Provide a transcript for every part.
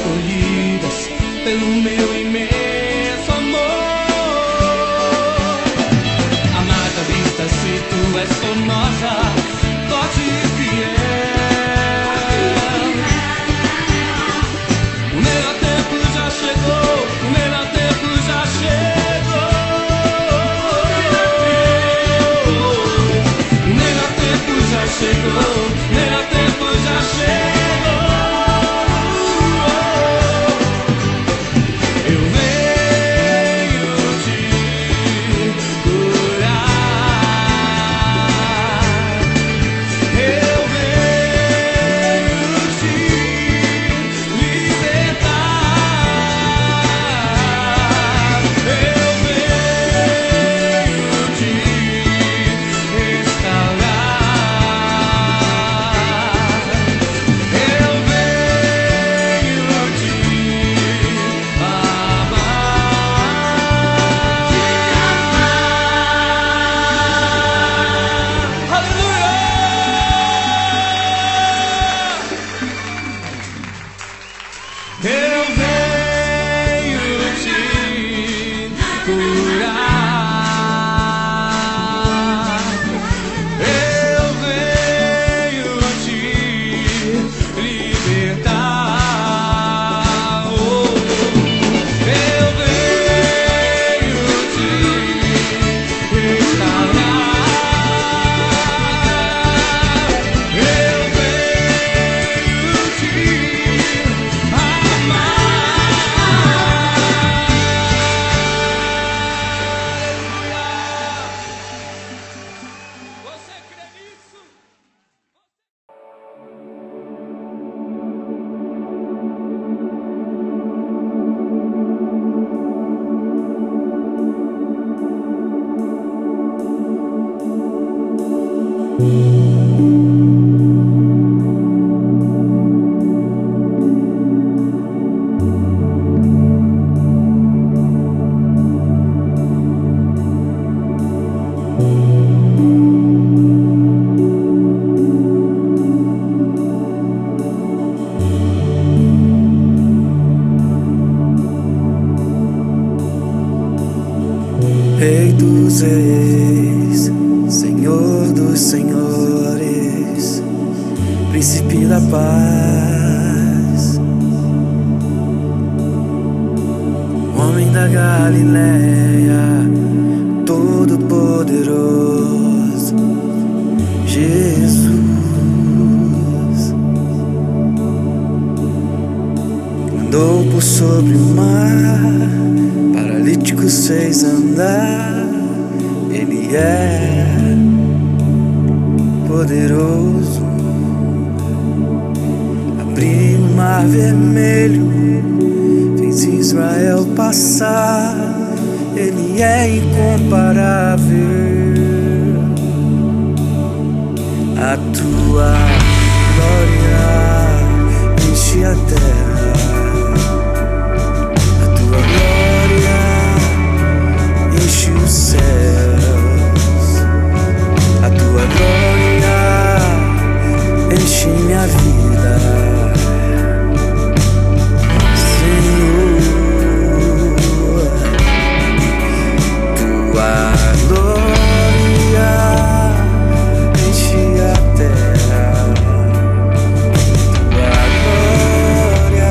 escolhidas pelo meu imenso amor. Amada vista, se tu és formosa, forte e fiel. O melhor tempo já chegou, o melhor tempo já chegou. O melhor tempo já chegou, o melhor tempo já chegou. Rei dos reis, Senhor dos senhores, Príncipe da paz, homem da Galileia, todo-poderoso, Jesus. Andou por sobre o mar, paralíticos fez andar. Ele é poderoso. Abriu o mar vermelho, fez Israel passar. Ele é incomparável. A tua glória enche a terra. Enche os céus, a tua glória enche minha vida, Senhor. Tua glória enche a terra, tua glória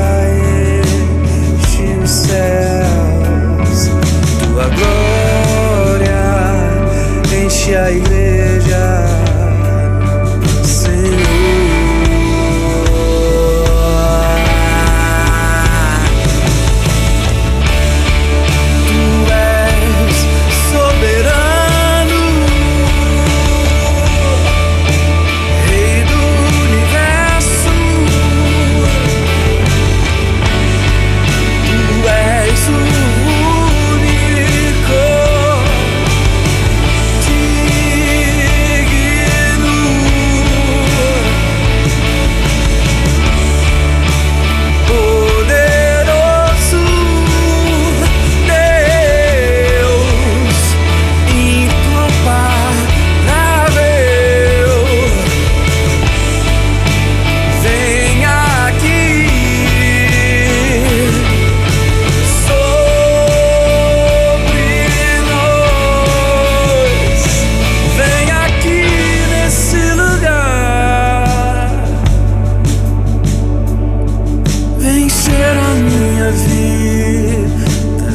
encher a minha vida.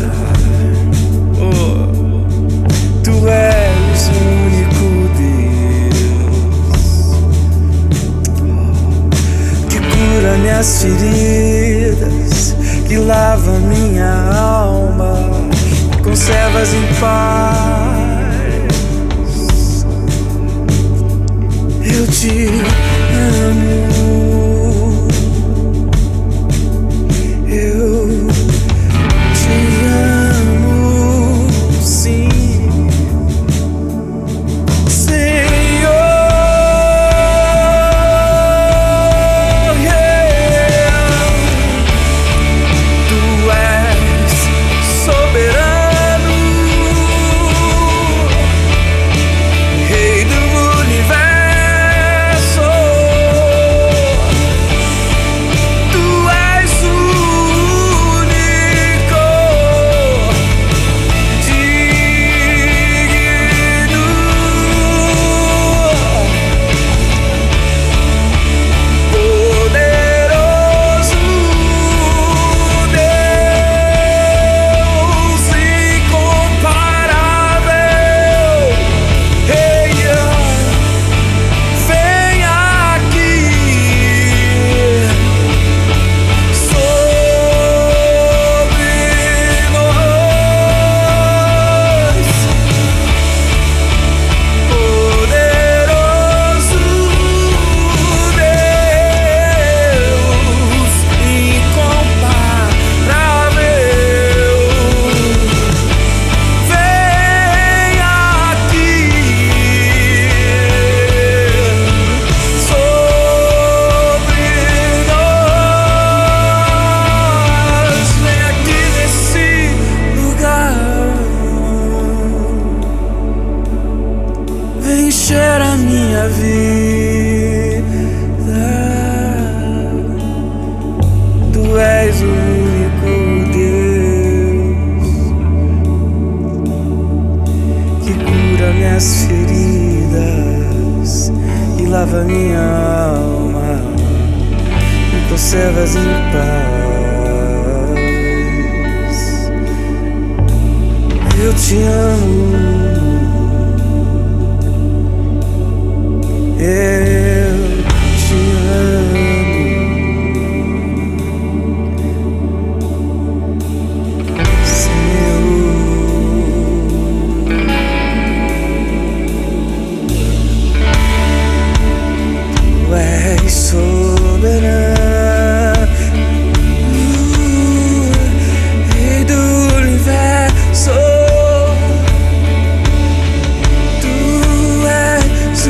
Oh, tu és o único Deus que cura minhas feridas, que lava minha alma, conservas em paz. Eu te amo. Eu te amo, sim, Senhor. Yeah. Tu és soberano, Rei do universo. Tu és o único digno, poderoso Deus incomparável. Hey, vem aqui sobre nós, poderoso Deus incomparável. Vem aqui sobre nós, vem aqui nesse lugar, vem encher a minha vida. Tu és o único Deus que cura minhas feridas e lava minha alma e conservas em paz. Eu te amo. Eu te amo, Senhor. Tu és soberano, Rei do universo. Tu és o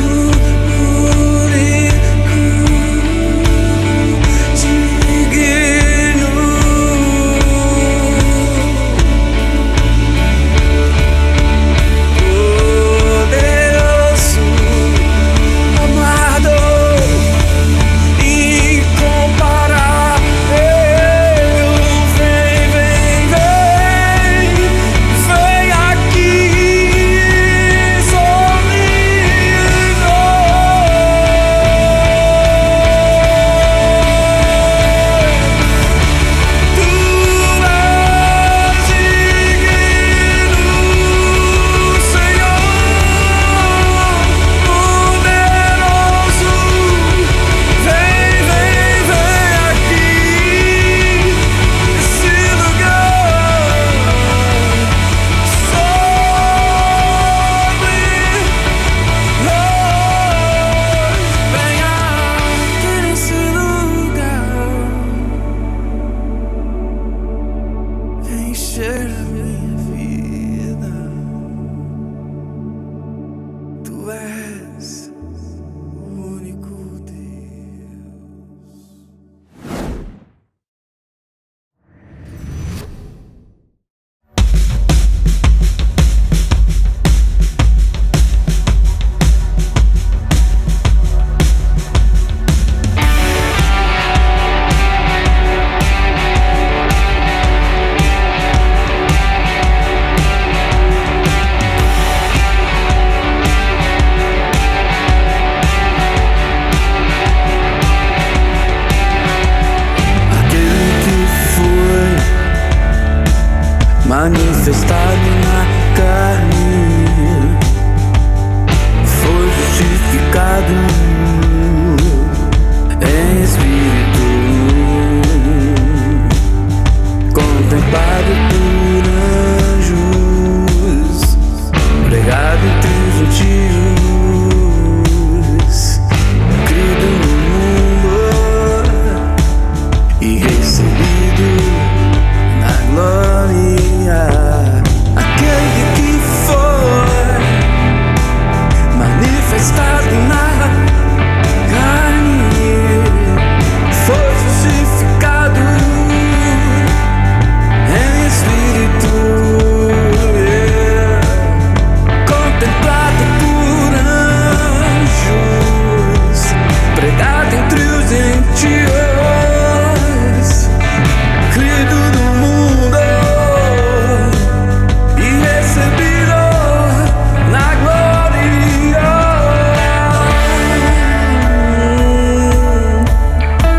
único digno, poderoso, amado, incomparável. Vem, vem, vem, vem aqui sobre nós. Tu és digno, Senhor, poderoso. Vem, vem, vem aqui nesse lugar, sobre nós. Vem aqui nesse lugar, vem encher a minha vida. Tu és o único Deus. manifestado na carne, foi justificado em espírito, contemplado por anjos, pregado entre os gentios, crido no mundo e recebido na glória. Aquele que foi manifestado na carne, foi justificado em espírito, contemplado por anjos, pregado entre os gentios, crido no mundo e recebido na glória.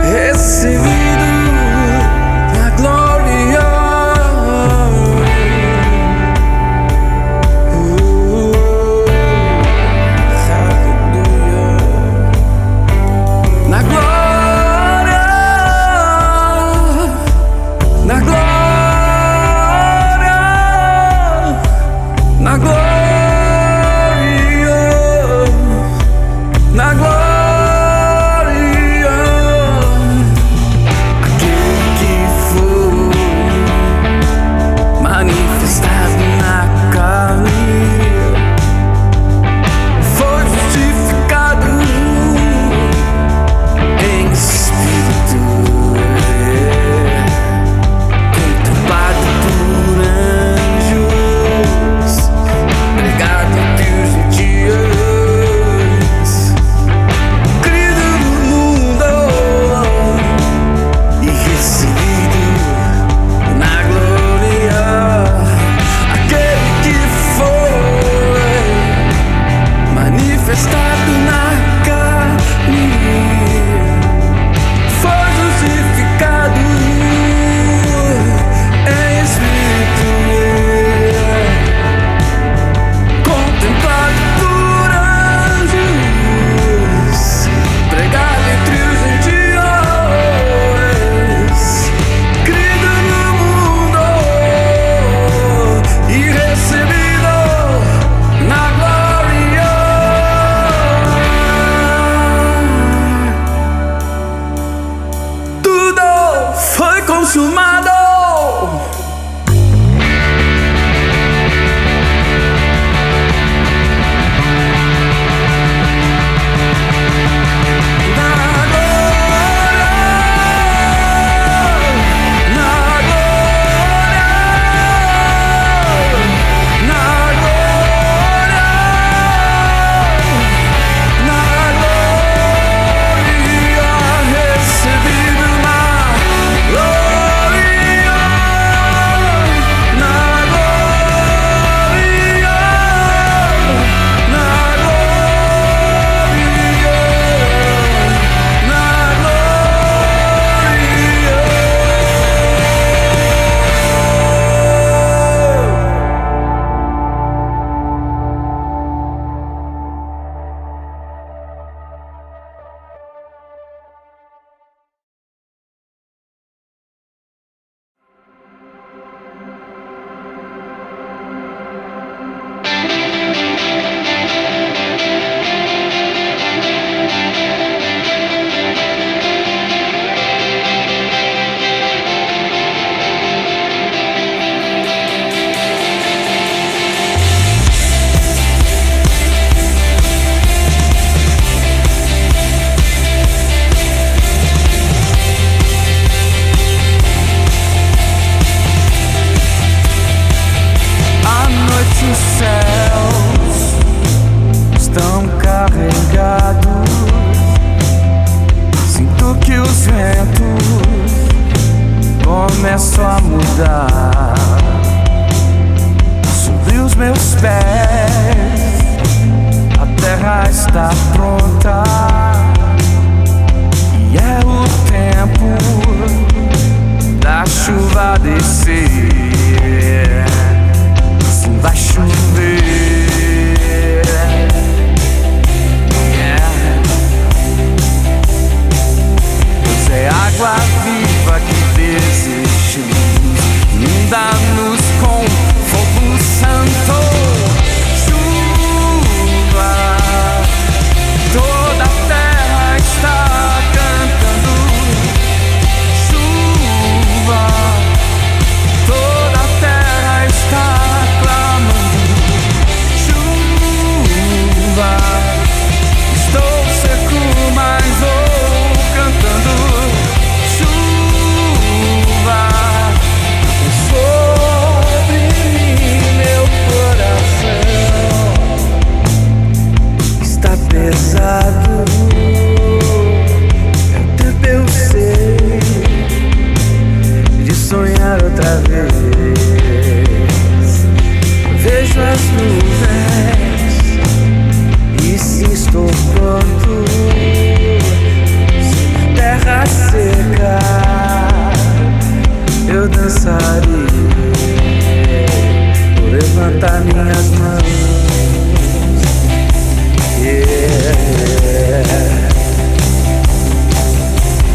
Recebido na glória. Aleluia. Na glória. Na glória. Na glória. Na glória. Aquele que foi manifestado na carne, foi justificado em espírito, contemplado por anjos, pregado entre os gentios, crido no mundo e recebido na glória. Aquele que foi manifestado na carne, foi justificado em espírito, contemplado por anjos, pregado entre os gentios, crido no mundo e recebido na glória. Tudo foi consumado. Na glória, na glória, na glória, na glória, recebido na glória, na glória, na À noite os céus estão carregados, sinto que os ventos começam a mudar sobre os meus pés. A terra está pronta e é o tempo da chuva descer. vez. Vejo as nuvens e sim estou pronto. Terra seca, eu dançarei. Vou levantar minhas mãos.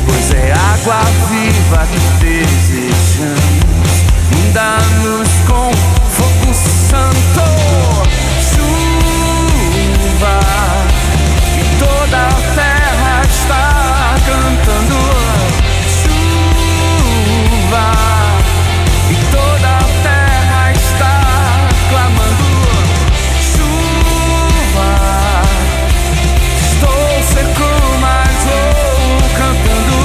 Pois é água viva que desejamos, inunda-nos com fogo santo. Chuva, e toda a terra está cantando. Chuva, e toda a terra está clamando. Chuva, estou seco, mas vou cantando.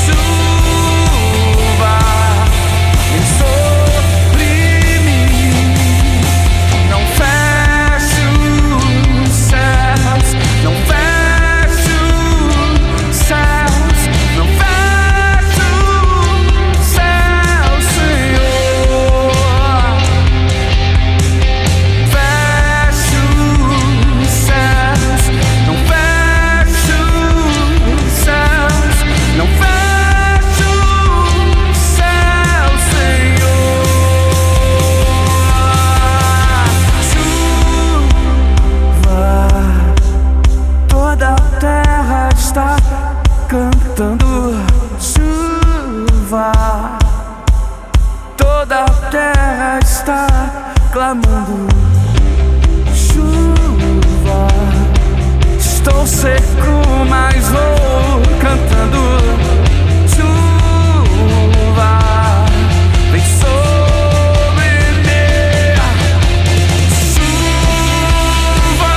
Chuva, vem sobre mim. Não feche os céus, não feche os céus, não feche os céus, Senhor. Feche os céus, não feche os céus, não feche os céus, Senhor. Chuva, toda a terra está cantando. Chuva, toda a terra está clamando. Chuva, estou seco, mas vou cantando. Chuva, vem sobre mim. Chuva,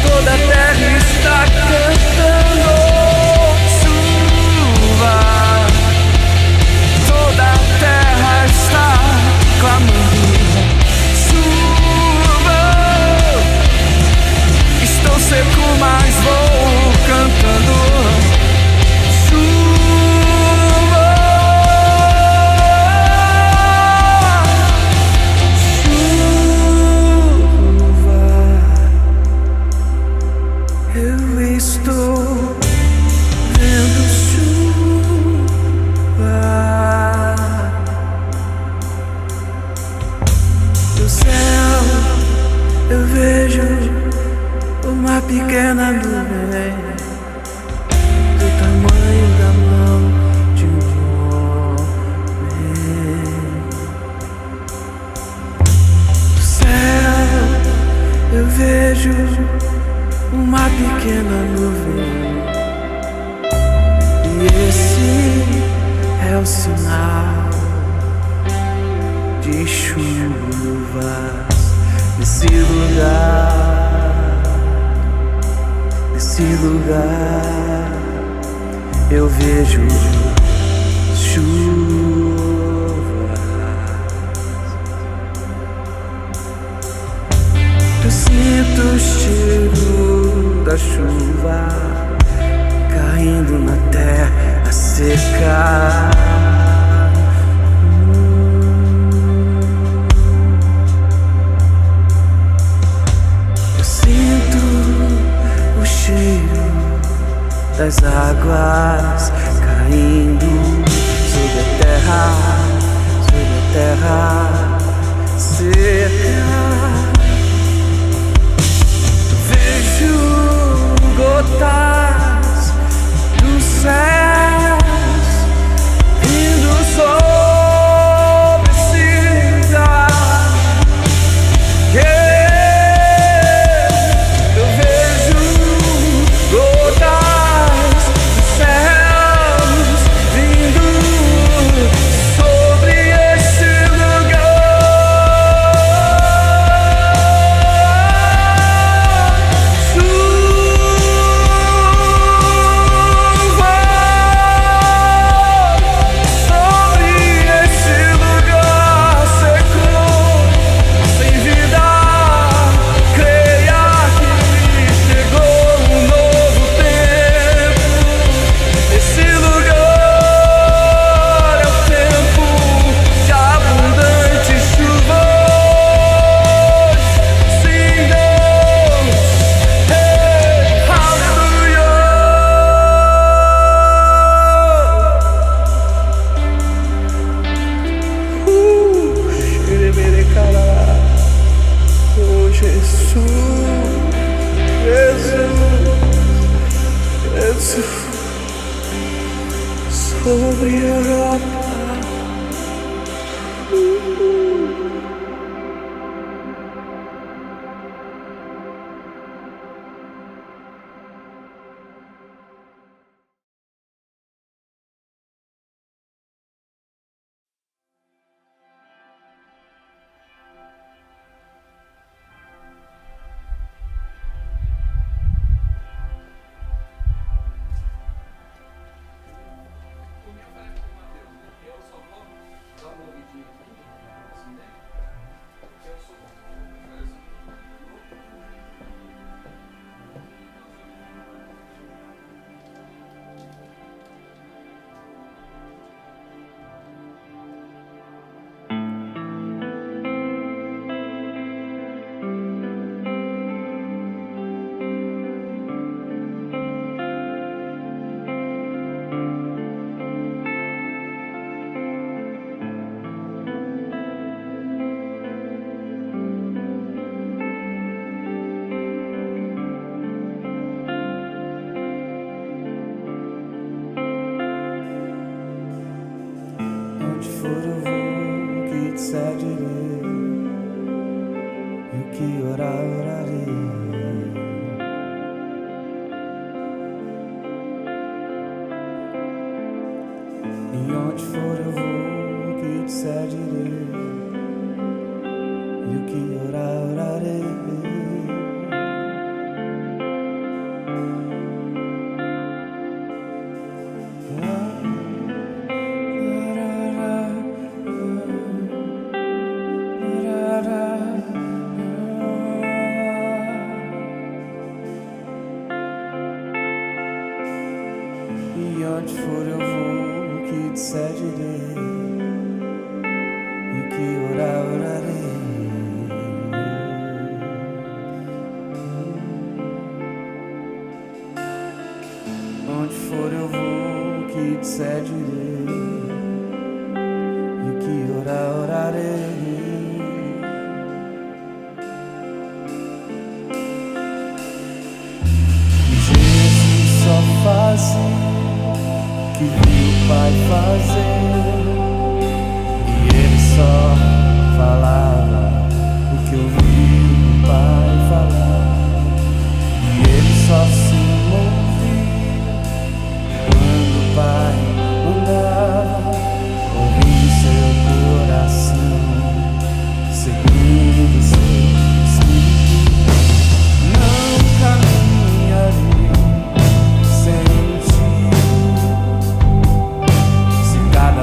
toda a terra está cantando. Chuva, toda a terra está clamando. Chuva, estou seco, mas vou cantando. Chuva, chuva, eu estou vendo chuva. Do céu eu vejo uma pequena nuvem do tamanho da mão de um homem. Do céu eu vejo uma pequena nuvem, e esse é o sinal de chuvas nesse lugar, nesse lugar. Eu vejo chuvas. Eu sinto o cheiro da chuva caindo na terra seca. Eu sinto o cheiro das águas caindo Onde for eu vou, o que disser direi, e o que orar, orarei. E onde for eu vou, o que disser direi, e o que orar, orarei. E onde for eu vou, o que disser direi, e o que orar, orarei. Onde for eu vou, o que disser direi, e o que orar, orarei. Jesus só fazia que viu o Pai fazer, e ele só falava o que ouviu o Pai falar, e ele só se movia quando o Pai mandava, ouvindo seu coração, seguindo seu espírito. Não caminharei sem ti, se cada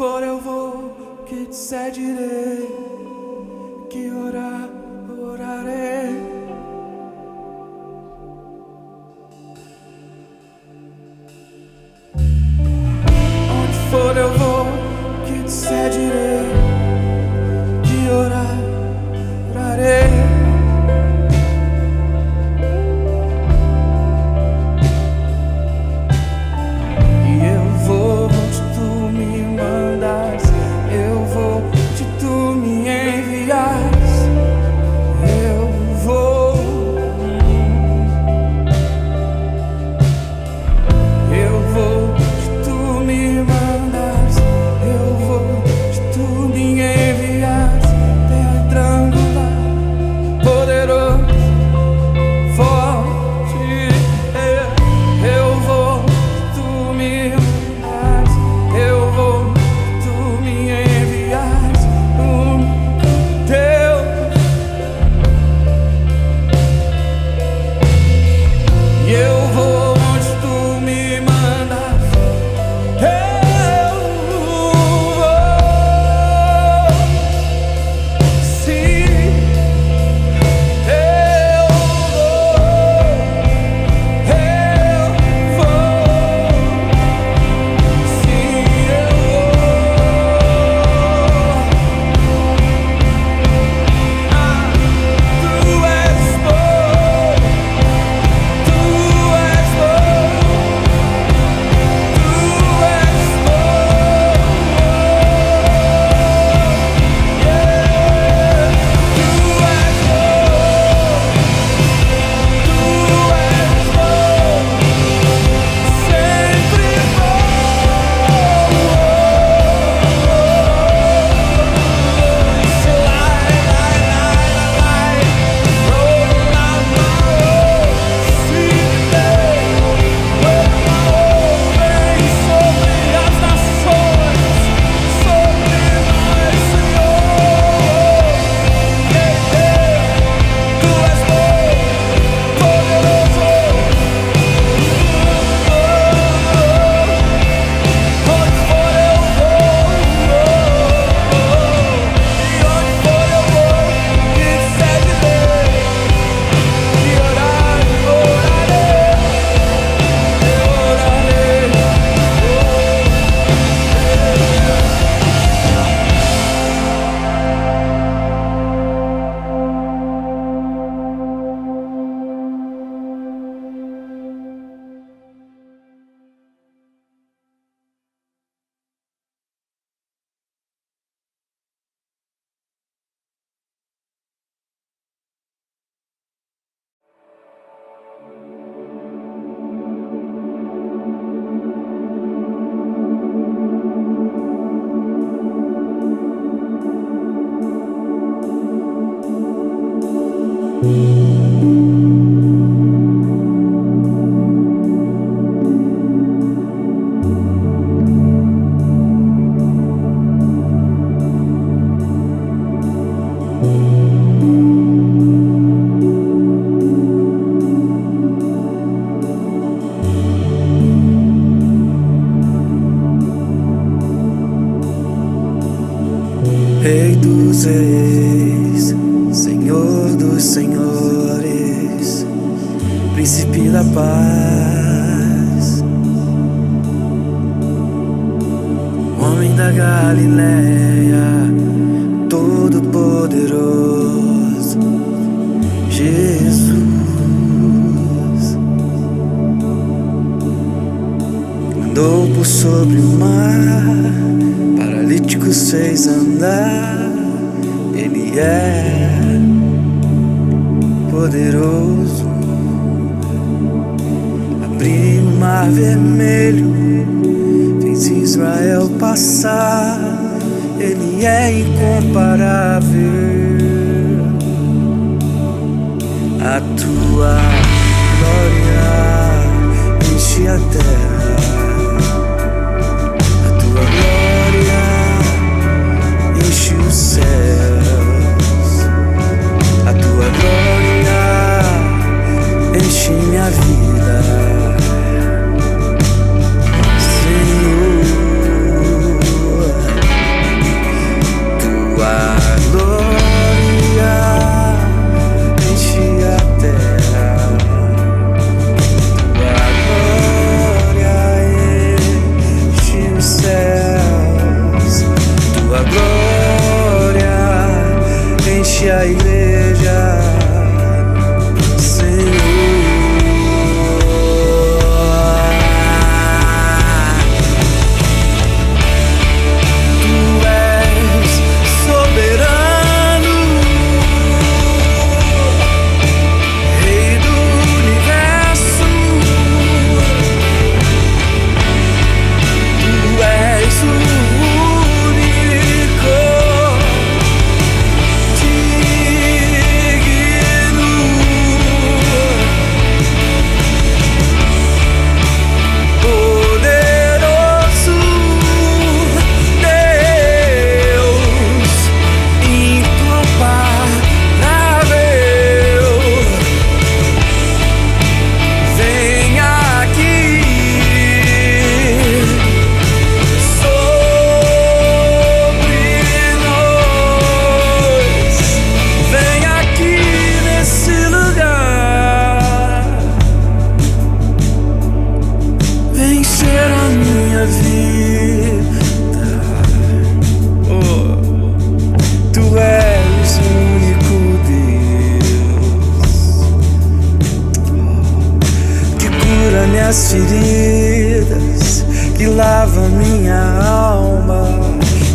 for eu vou, que disser direi, que orar, orarei. Onde for eu vou, que disser direi, que orar, orarei. Rei dos reis, Senhor dos senhores, Príncipe da paz, homem da Galileia, todo-poderoso, Jesus. Andou por sobre o mar, paralíticos fez andar. Ele é poderoso. Abriu o mar vermelho, fez Israel passar. Ele é incomparável. A tua glória enche a terra. Os céus, a tua glória enche minha vida, Senhor. enche a igreja, Senhor. Tu és soberano, Rei do universo. Tu és o único digno, poderoso Deus, incomparável. Vem aqui sobre nós, vem aqui nesse lugar, vem encher a minha vida. Oh, tu és o único Deus que cura minhas feridas, que lava minha alma,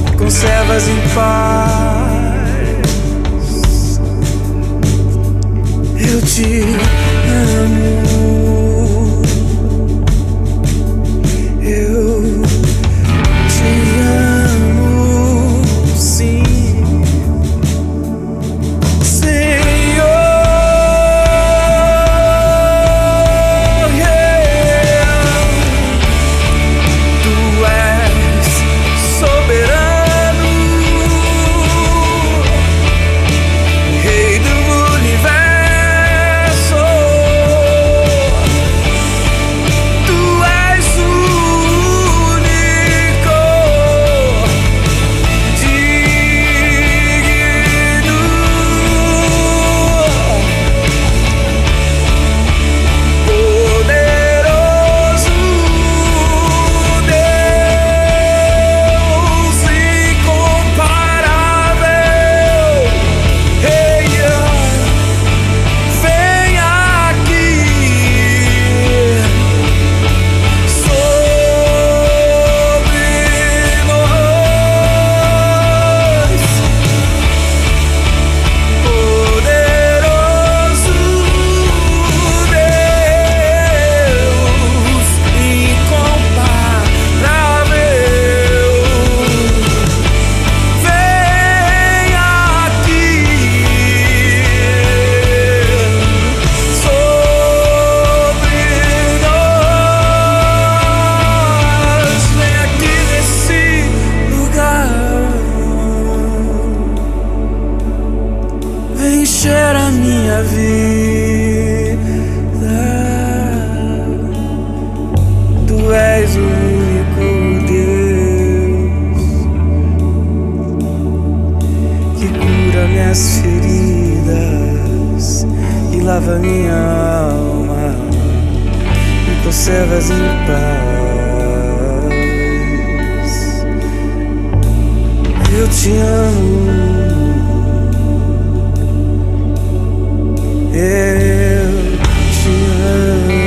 que conservas em paz. Eu te amo, eu te amo, sim, Senhor. Tu és soberano, Rei do universo. Tu és o único digno, poderoso Deus, incomparável. Ei, vem aqui sobre nós, poderoso Deus, incomparável. Vem aqui sobre nós, vem aqui nesse lugar, vem encher a minha vida. Tu és o único Deus que cura minhas feridas, que lava minha alma, me conservas em paz. Eu te amo, eu te amo,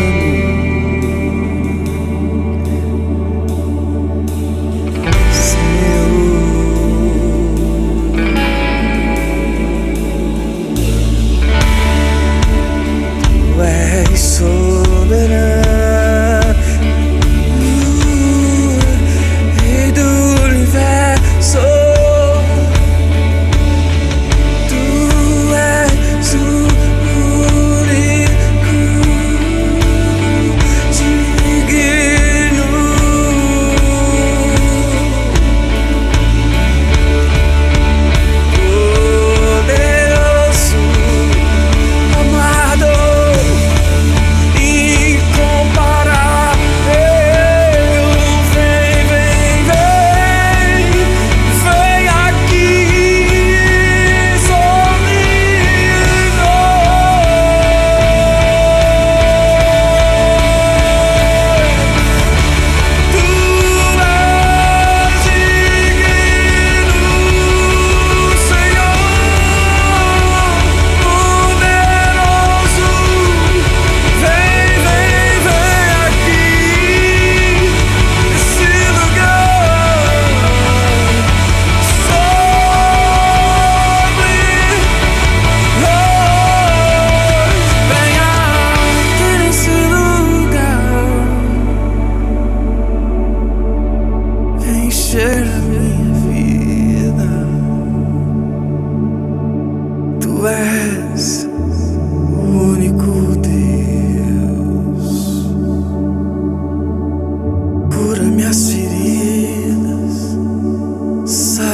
Senhor. Tu és soberano, Rei do universo.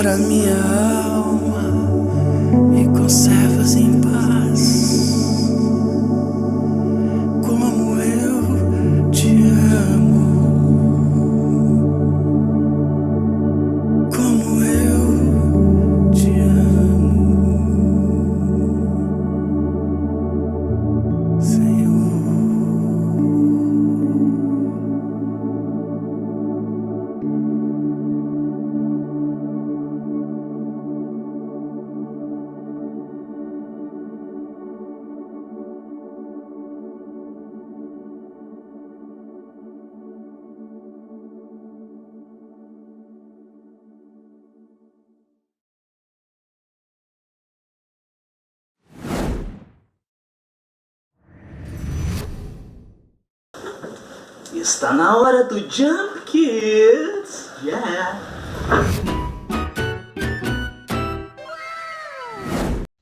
sara minha alma, me conservas em paz. Como eu te amo, como eu te amo, Senhor. Está na hora do Jump Kids! Yeah!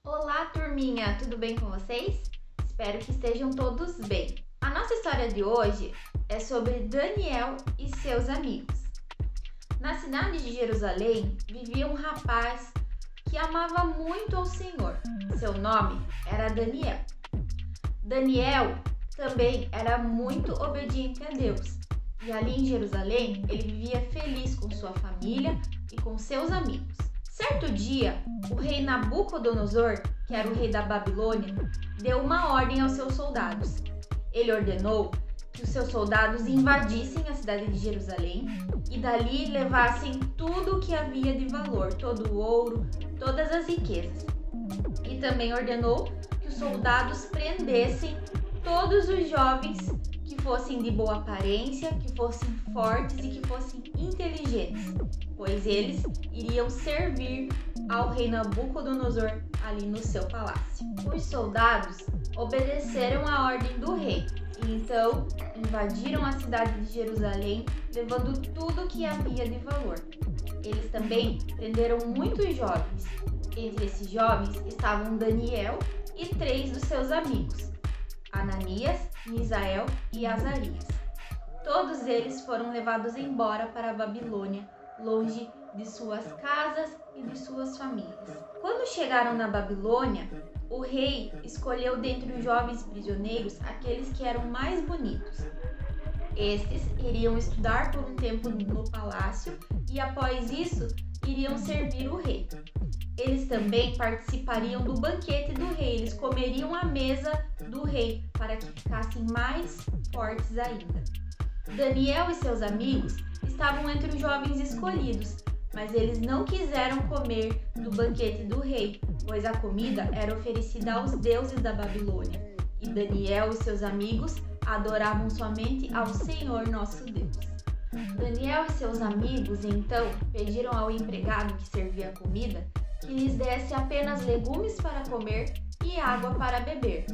Olá, turminha! Tudo bem com vocês? Espero que estejam todos bem. A nossa história de hoje é sobre Daniel e seus amigos. Na cidade de Jerusalém vivia um rapaz que amava muito ao Senhor. Seu nome era Daniel. Daniel também era muito obediente a Deus. E ali em Jerusalém, ele vivia feliz com sua família e com seus amigos. Certo dia, o rei Nabucodonosor, que era o rei da Babilônia, deu uma ordem aos seus soldados. Ele ordenou que os seus soldados invadissem a cidade de Jerusalém e dali levassem tudo o que havia de valor, todo o ouro, todas as riquezas. E também ordenou que os soldados prendessem todos os jovens que fossem de boa aparência, que fossem fortes e que fossem inteligentes, pois eles iriam servir ao rei Nabucodonosor ali no seu palácio. Os soldados obedeceram à ordem do rei e então invadiram a cidade de Jerusalém, levando tudo que havia de valor. Eles também prenderam muitos jovens. Entre esses jovens estavam Daniel e 3 dos seus amigos, Ananias, Misael e Azarias. Todos eles foram levados embora para a Babilônia, longe de suas casas e de suas famílias. Quando chegaram na Babilônia, o rei escolheu dentre os jovens prisioneiros aqueles que eram mais bonitos. Estes iriam estudar por um tempo no palácio e após isso iriam servir o rei. Eles também participariam do banquete do rei, eles comeriam à mesa do rei para que ficassem mais fortes ainda. Daniel e seus amigos estavam entre os jovens escolhidos, mas eles não quiseram comer do banquete do rei, pois a comida era oferecida aos deuses da Babilônia. E Daniel e seus amigos adoravam somente ao Senhor nosso Deus. Daniel e seus amigos então pediram ao empregado que servia a comida que lhes desse apenas legumes para comer e água para beber.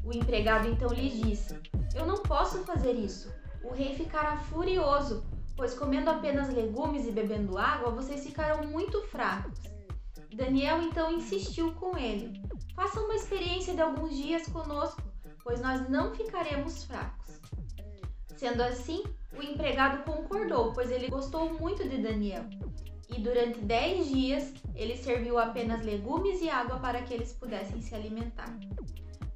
O empregado então lhes disse: "Eu não posso fazer isso. O rei ficará furioso, pois comendo apenas legumes e bebendo água, vocês ficarão muito fracos." Daniel então insistiu com ele: "Faça uma experiência de alguns dias conosco, pois nós não ficaremos fracos." Sendo assim, o empregado concordou, pois ele gostou muito de Daniel. E durante 10 dias, ele serviu apenas legumes e água para que eles pudessem se alimentar.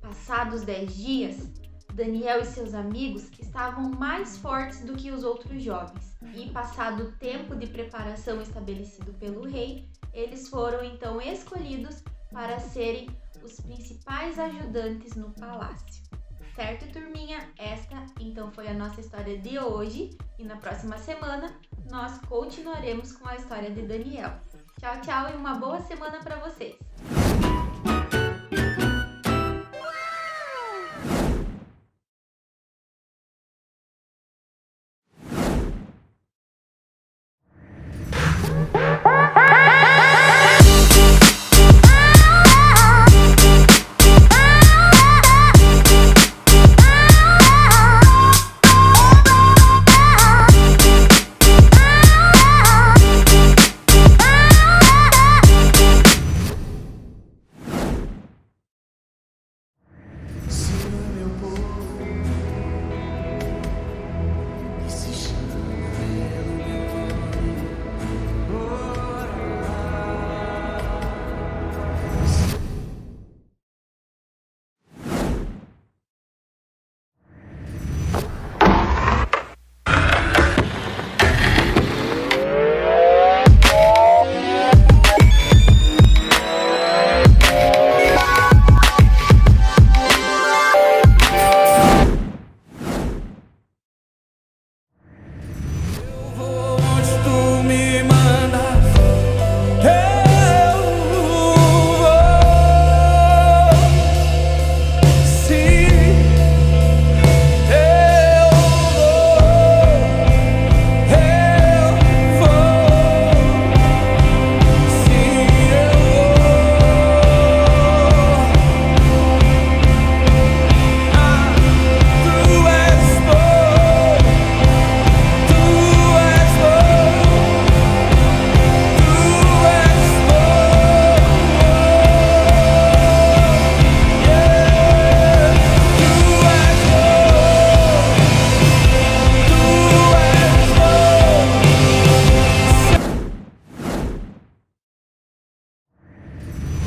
Passados 10 dias, Daniel e seus amigos estavam mais fortes do que os outros jovens. E passado o tempo de preparação estabelecido pelo rei, eles foram então escolhidos para serem os principais ajudantes no palácio. Certo, turminha? Esta então foi a nossa história de hoje e na próxima semana nós continuaremos com a história de Daniel. Tchau, tchau e uma boa semana para vocês!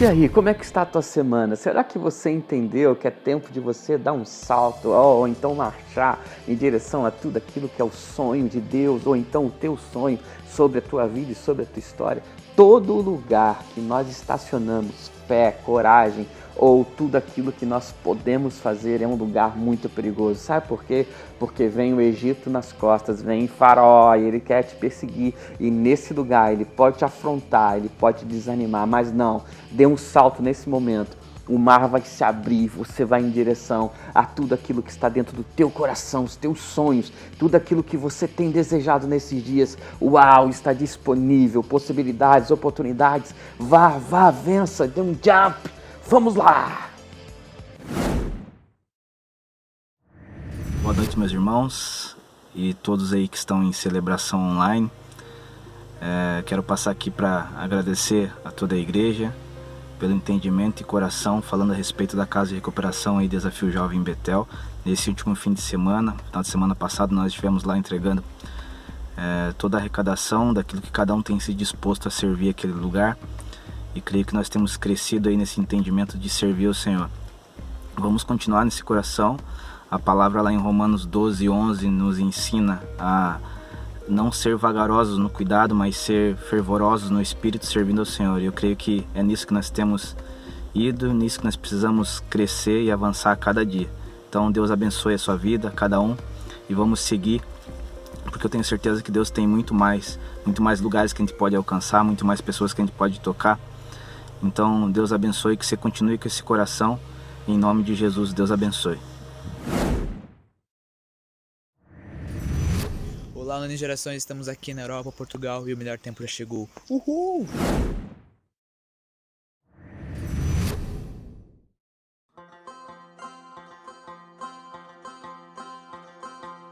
E aí, como é que está a tua semana? Será que você entendeu que é tempo de você dar um salto, ou então marchar em direção a tudo aquilo que é o sonho de Deus, ou então o teu sonho sobre a tua vida e sobre a tua história? Todo lugar que nós estacionamos fé, coragem, ou tudo aquilo que nós podemos fazer é um lugar muito perigoso. Sabe por quê? Porque vem o Egito nas costas, vem Faraó e ele quer te perseguir. E nesse lugar ele pode te afrontar, ele pode te desanimar, mas não, dê um salto nesse momento. O mar vai se abrir, você vai em direção a tudo aquilo que está dentro do teu coração, os teus sonhos, tudo aquilo que você tem desejado nesses dias. Uau, está disponível, possibilidades, oportunidades. Vá, vença, dê um jump. Vamos lá! Boa noite, meus irmãos e todos aí que estão em celebração online. Quero passar aqui para agradecer a toda a igreja pelo entendimento e coração, falando a respeito da Casa de Recuperação e Desafio Jovem em Betel. Nesse último fim de semana, final de semana passado, nós estivemos lá entregando toda a arrecadação daquilo que cada um tem se disposto a servir aquele lugar. E creio que nós temos crescido aí nesse entendimento de servir o Senhor. Vamos continuar nesse coração. A palavra lá em Romanos 12:11 nos ensina a não ser vagarosos no cuidado, mas ser fervorosos no espírito, servindo ao Senhor. E eu creio que é nisso que nós temos ido, nisso que nós precisamos crescer e avançar a cada dia. Então Deus abençoe a sua vida, cada um, e vamos seguir, porque eu tenho certeza que Deus tem muito mais lugares que a gente pode alcançar, muito mais pessoas que a gente pode tocar. Então Deus abençoe, que você continue com esse coração, em nome de Jesus. Deus abençoe. Olá, União Gerações, estamos aqui na Europa, Portugal, e o melhor tempo já chegou. Uhul!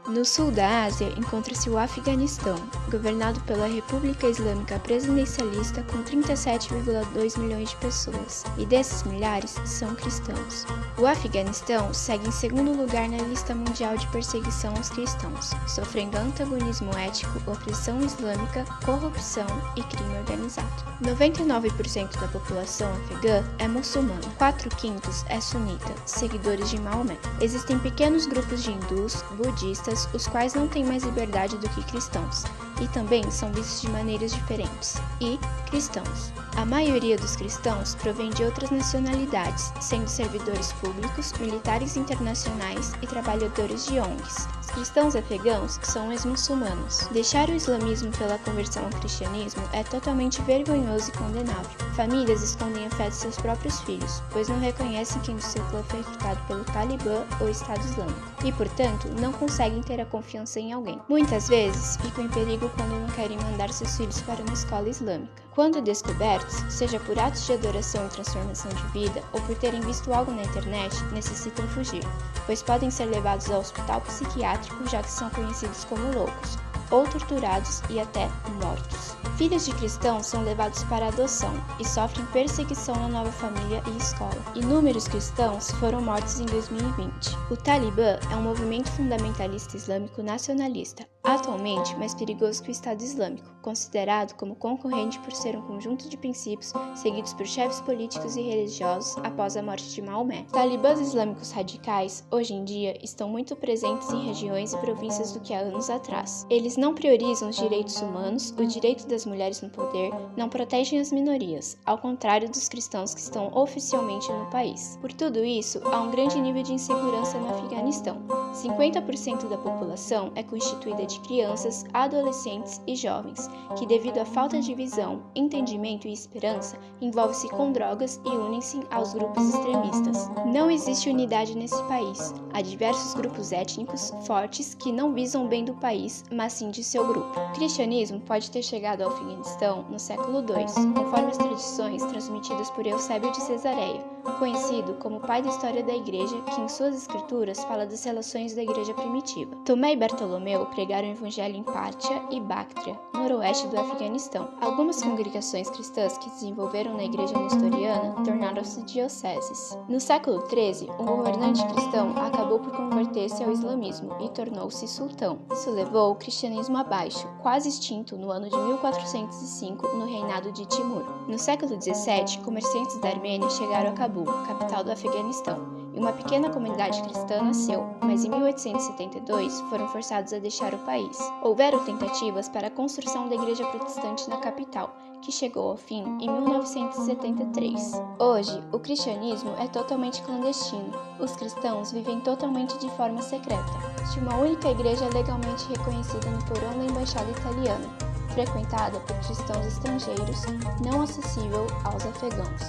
No sul da Ásia encontra-se o Afeganistão, governado pela República Islâmica Presidencialista com 37,2 milhões de pessoas, e desses milhares são cristãos. O Afeganistão segue em segundo lugar na lista mundial de perseguição aos cristãos, sofrendo antagonismo étnico, opressão islâmica, corrupção e crime organizado. 99% da população afegã é muçulmana, 4/5 é sunita, seguidores de Maomé. Existem pequenos grupos de hindus, budistas, os quais não têm mais liberdade do que cristãos, e também são vistos de maneiras diferentes, e cristãos. A maioria dos cristãos provém de outras nacionalidades, sendo servidores públicos, militares internacionais e trabalhadores de ONGs. Os cristãos afegãos são ex-muçulmanos. Deixar o islamismo pela conversão ao cristianismo é totalmente vergonhoso e condenável. Famílias escondem a fé de seus próprios filhos, pois não reconhecem quem do seu clã foi recrutado pelo Talibã ou Estado Islâmico, e, portanto, não conseguem ter a confiança em alguém. Muitas vezes ficam em perigo quando não querem mandar seus filhos para uma escola islâmica. Quando descobertos, seja por atos de adoração e transformação de vida ou por terem visto algo na internet, necessitam fugir, pois podem ser levados ao hospital psiquiátrico, já que são conhecidos como loucos, ou torturados e até mortos. Filhos de cristãos são levados para adoção e sofrem perseguição na nova família e escola. Inúmeros cristãos foram mortos em 2020. O Talibã é um movimento fundamentalista islâmico nacionalista, atualmente mais perigoso que o Estado Islâmico, considerado como concorrente por ser um conjunto de princípios seguidos por chefes políticos e religiosos após a morte de Maomé. Talibãs islâmicos radicais, hoje em dia, estão muito presentes em regiões e províncias do que há anos atrás. Eles não priorizam os direitos humanos, o direito das mulheres no poder, não protegem as minorias, ao contrário dos cristãos que estão oficialmente no país. Por tudo isso, há um grande nível de insegurança no Afeganistão. 50% da população é constituída de crianças, adolescentes e jovens, que devido à falta de visão, entendimento e esperança, envolvem-se com drogas e unem-se aos grupos extremistas. Não existe unidade nesse país. Há diversos grupos étnicos fortes que não visam o bem do país, mas sim de seu grupo. O cristianismo pode ter chegado ao Afeganistão no século II, conforme as tradições transmitidas por Eusébio de Cesareia, conhecido como pai da história da Igreja, que em suas escrituras fala das relações congregações da igreja primitiva. Tomé e Bartolomeu pregaram o evangelho em Pátia e Bactria, noroeste do Afeganistão. Algumas congregações cristãs que se desenvolveram na igreja nestoriana tornaram-se dioceses. No século XIII, um governante cristão acabou por converter-se ao islamismo e tornou-se sultão. Isso levou o cristianismo abaixo, quase extinto no ano de 1405, no reinado de Timur. No século XVII, comerciantes da Armênia chegaram a Cabul, capital do Afeganistão, e uma pequena comunidade cristã nasceu, mas em 1872 foram forçados a deixar o país. Houveram tentativas para a construção da igreja protestante na capital, que chegou ao fim em 1973. Hoje, o cristianismo é totalmente clandestino. Os cristãos vivem totalmente de forma secreta. Existe uma única igreja legalmente reconhecida no porão da embaixada italiana, frequentada por cristãos estrangeiros, não acessível aos afegãos.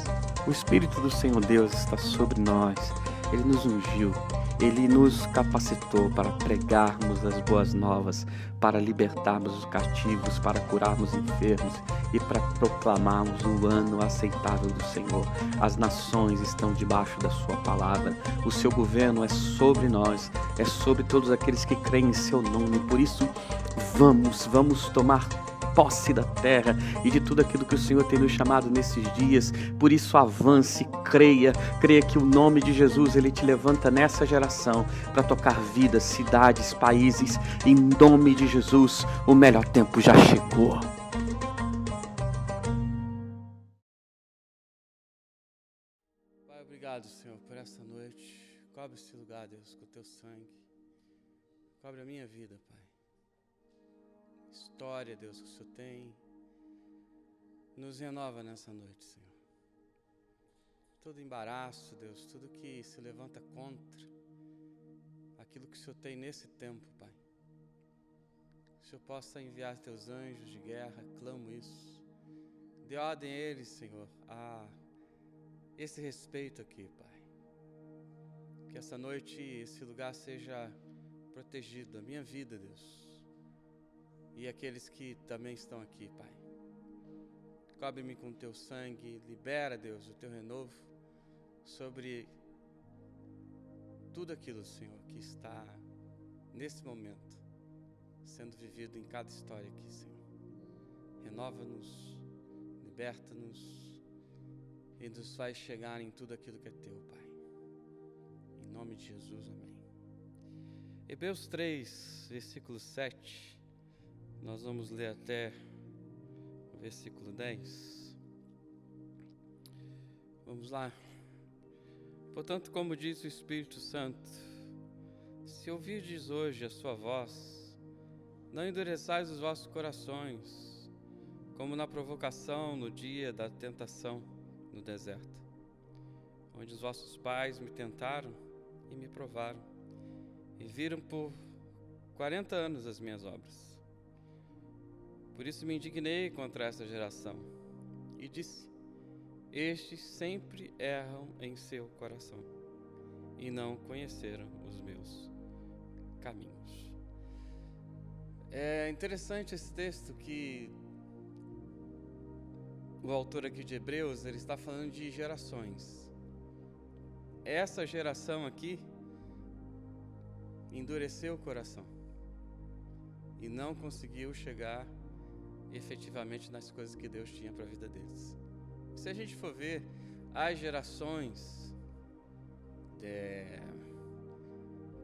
O Espírito do Senhor Deus está sobre nós. Ele nos ungiu, Ele nos capacitou para pregarmos as boas novas, para libertarmos os cativos, para curarmos enfermos e para proclamarmos o ano aceitável do Senhor. As nações estão debaixo da sua palavra. O seu governo é sobre nós, é sobre todos aqueles que creem em seu nome. Por isso, vamos tomar posse da terra e de tudo aquilo que o Senhor tem nos chamado nesses dias. Por isso avance, creia que o nome de Jesus, Ele te levanta nessa geração para tocar vidas, cidades, países. Em nome de Jesus, o melhor tempo já chegou. Pai, obrigado, Senhor, por essa noite. Cobre esse lugar, Deus, com o teu sangue. Cobre a minha vida, Pai. História, Deus, que o Senhor tem, nos renova nessa noite, Senhor. Todo embaraço, Deus, tudo que se levanta contra aquilo que o Senhor tem nesse tempo, Pai. Que o Senhor possa enviar teus anjos de guerra, clamo isso. Dê ordem a eles, Senhor, a esse respeito aqui, Pai. Que essa noite esse lugar seja protegido, a minha vida, Deus. E aqueles que também estão aqui, Pai. Cobre-me com o teu sangue, libera, Deus, o teu renovo sobre tudo aquilo, Senhor, que está nesse momento sendo vivido em cada história aqui, Senhor. Renova-nos, liberta-nos e nos faz chegar em tudo aquilo que é teu, Pai. Em nome de Jesus, amém. Hebreus 3, versículo 7. Nós vamos ler até o versículo 10. Vamos lá. Portanto, como diz o Espírito Santo, se ouvirdes hoje a sua voz, não endureçais os vossos corações, como na provocação no dia da tentação no deserto, onde os vossos pais me tentaram e me provaram, e viram por 40 anos as minhas obras. Por isso me indignei contra essa geração e disse: estes sempre erram em seu coração e não conheceram os meus caminhos. É interessante esse texto que o autor aqui de Hebreus, ele está falando de gerações. Essa geração aqui endureceu o coração e não conseguiu chegar efetivamente nas coisas que Deus tinha para a vida deles. Se a gente for ver as gerações,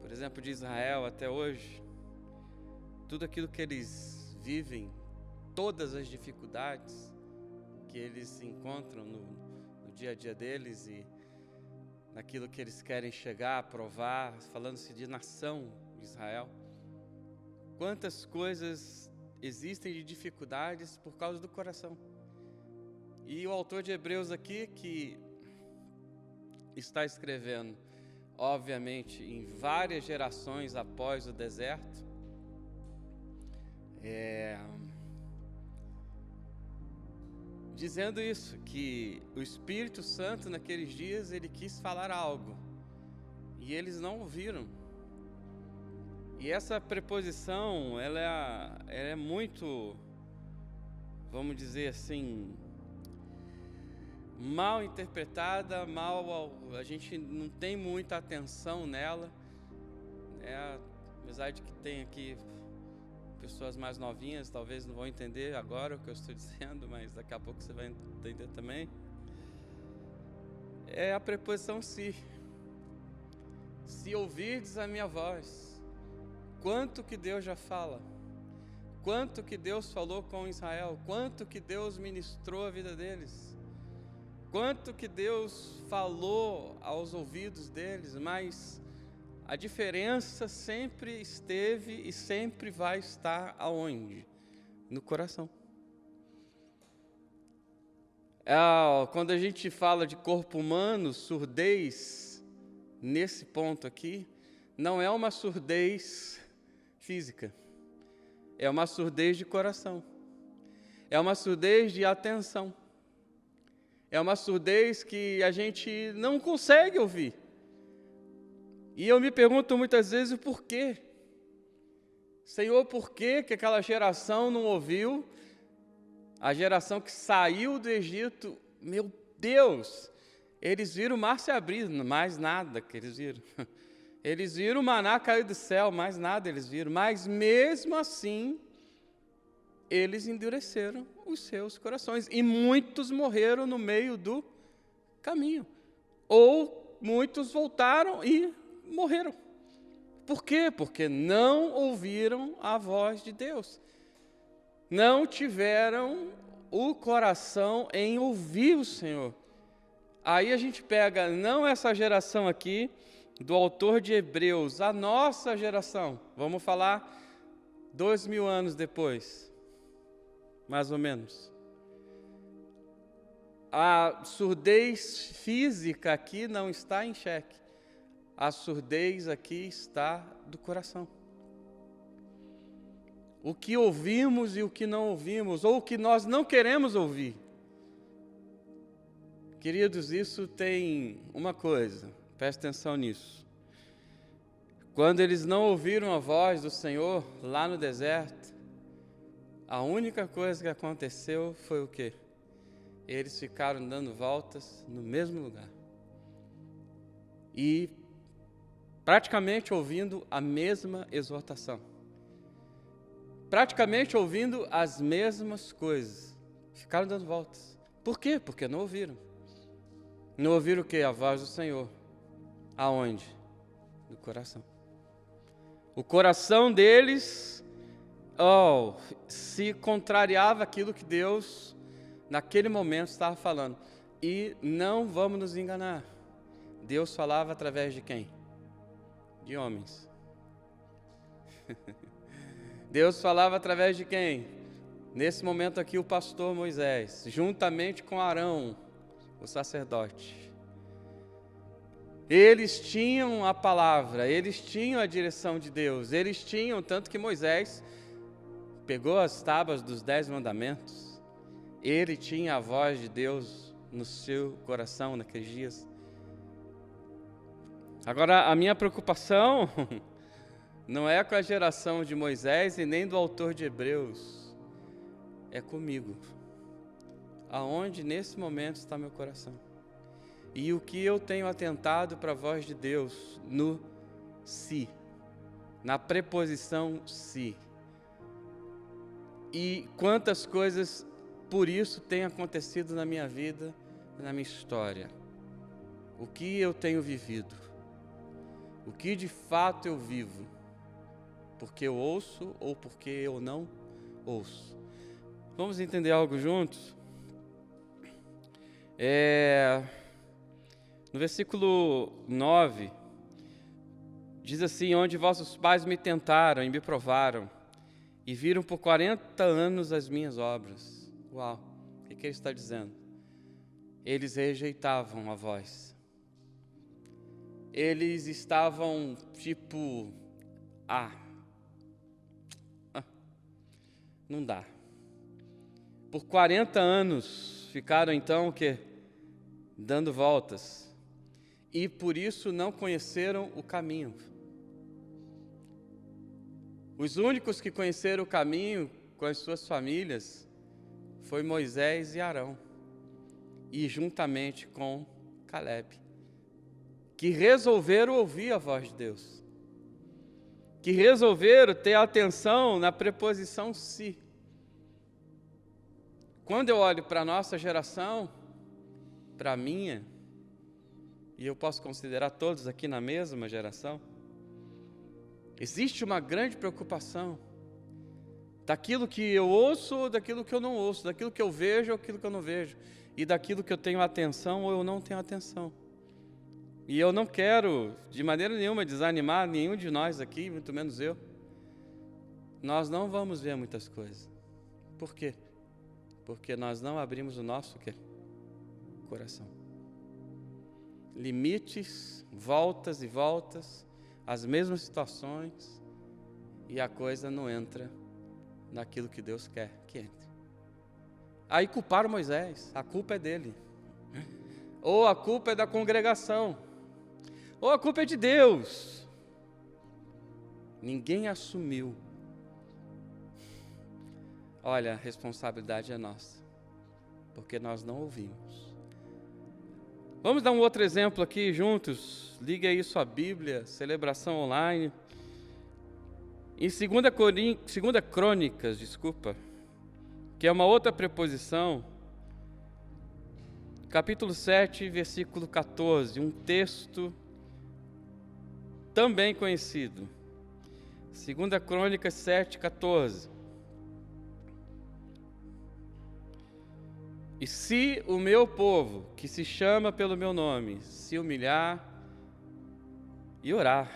por exemplo, de Israel até hoje, tudo aquilo que eles vivem, todas as dificuldades que eles encontram no dia a dia deles e naquilo que eles querem chegar a provar, falando-se de nação Israel, quantas coisas existem de dificuldades por causa do coração. E o autor de Hebreus aqui, que está escrevendo, obviamente, em várias gerações após o deserto, dizendo isso, que o Espírito Santo naqueles dias, ele quis falar algo, e eles não ouviram. E essa preposição, ela é muito, vamos dizer assim, mal interpretada, a gente não tem muita atenção nela, Apesar de que tem aqui pessoas mais novinhas, talvez não vão entender agora o que eu estou dizendo, mas daqui a pouco você vai entender também. É a preposição se. Se ouvirdes a minha voz. Quanto que Deus já fala. Quanto que Deus falou com Israel. Quanto que Deus ministrou a vida deles. Quanto que Deus falou aos ouvidos deles. Mas a diferença sempre esteve e sempre vai estar aonde? No coração. Quando a gente fala de corpo humano, surdez, nesse ponto aqui, não é uma surdez física, é uma surdez de coração, é uma surdez de atenção, é uma surdez que a gente não consegue ouvir. E eu me pergunto muitas vezes o porquê. Senhor, por que que aquela geração não ouviu? A geração que saiu do Egito, meu Deus, eles viram o mar se abrir, mais nada que eles viram. Eles viram o maná cair do céu, mais nada eles viram. Mas mesmo assim, eles endureceram os seus corações. E muitos morreram no meio do caminho. Ou muitos voltaram e morreram. Por quê? Porque não ouviram a voz de Deus. Não tiveram o coração em ouvir o Senhor. Aí a gente pega, não essa geração aqui, do autor de Hebreus, a nossa geração, vamos falar 2000 anos depois, mais ou menos. A surdez física aqui não está em xeque, a surdez aqui está do coração. O que ouvimos e o que não ouvimos, ou o que nós não queremos ouvir. Queridos, isso tem uma coisa, presta atenção nisso. Quando eles não ouviram a voz do Senhor lá no deserto, a única coisa que aconteceu foi o quê? Eles ficaram dando voltas no mesmo lugar. E praticamente ouvindo a mesma exortação. Praticamente ouvindo as mesmas coisas. Ficaram dando voltas. Por quê? Porque não ouviram. Não ouviram o quê? A voz do Senhor. Aonde? No coração. O coração deles, se contrariava aquilo que Deus, naquele momento, estava falando. E não vamos nos enganar. Deus falava através de quem? De homens. Deus falava através de quem? Nesse momento aqui, o pastor Moisés, juntamente com Arão, o sacerdote. Eles tinham a palavra, eles tinham a direção de Deus, eles tinham, tanto que Moisés pegou as tábuas dos 10 mandamentos, ele tinha a voz de Deus no seu coração naqueles dias. Agora, a minha preocupação não é com a geração de Moisés e nem do autor de Hebreus, é comigo. Aonde nesse momento está meu coração? E o que eu tenho atentado para a voz de Deus no si, na preposição si. E quantas coisas por isso têm acontecido na minha vida, na minha história. O que eu tenho vivido? O que de fato eu vivo? Porque eu ouço ou porque eu não ouço? Vamos entender algo juntos? No versículo 9, diz assim: onde vossos pais me tentaram e me provaram, e viram por 40 anos as minhas obras. Uau, o que ele está dizendo? Eles rejeitavam a voz. Eles estavam tipo, não dá. Por 40 anos ficaram então o quê? Dando voltas. E por isso não conheceram o caminho. Os únicos que conheceram o caminho com as suas famílias foi Moisés e Arão. E juntamente com Caleb, que resolveram ouvir a voz de Deus. que resolveram ter atenção na preposição se. Quando eu olho para a nossa geração, para a minha, e eu posso considerar todos aqui na mesma geração, existe uma grande preocupação daquilo que eu ouço ou daquilo que eu não ouço, daquilo que eu vejo ou daquilo que eu não vejo, e daquilo que eu tenho atenção ou eu não tenho atenção. E eu não quero, de maneira nenhuma, desanimar nenhum de nós aqui, muito menos eu. Nós não vamos ver muitas coisas. Por quê? Porque nós não abrimos o nosso coração. Limites, voltas e voltas, as mesmas situações, e a coisa não entra naquilo que Deus quer que entre. Aí culparam Moisés, a culpa é dele. Ou a culpa é da congregação. Ou a culpa é de Deus. Ninguém assumiu. Olha, a responsabilidade é nossa, porque nós não ouvimos. Vamos dar um outro exemplo aqui juntos. Ligue aí sua Bíblia, celebração online. Em 2 Crônicas, que é uma outra preposição, capítulo 7, versículo 14, um texto também conhecido. 2 Crônicas 7, 14. E se o meu povo, que se chama pelo meu nome, se humilhar e orar,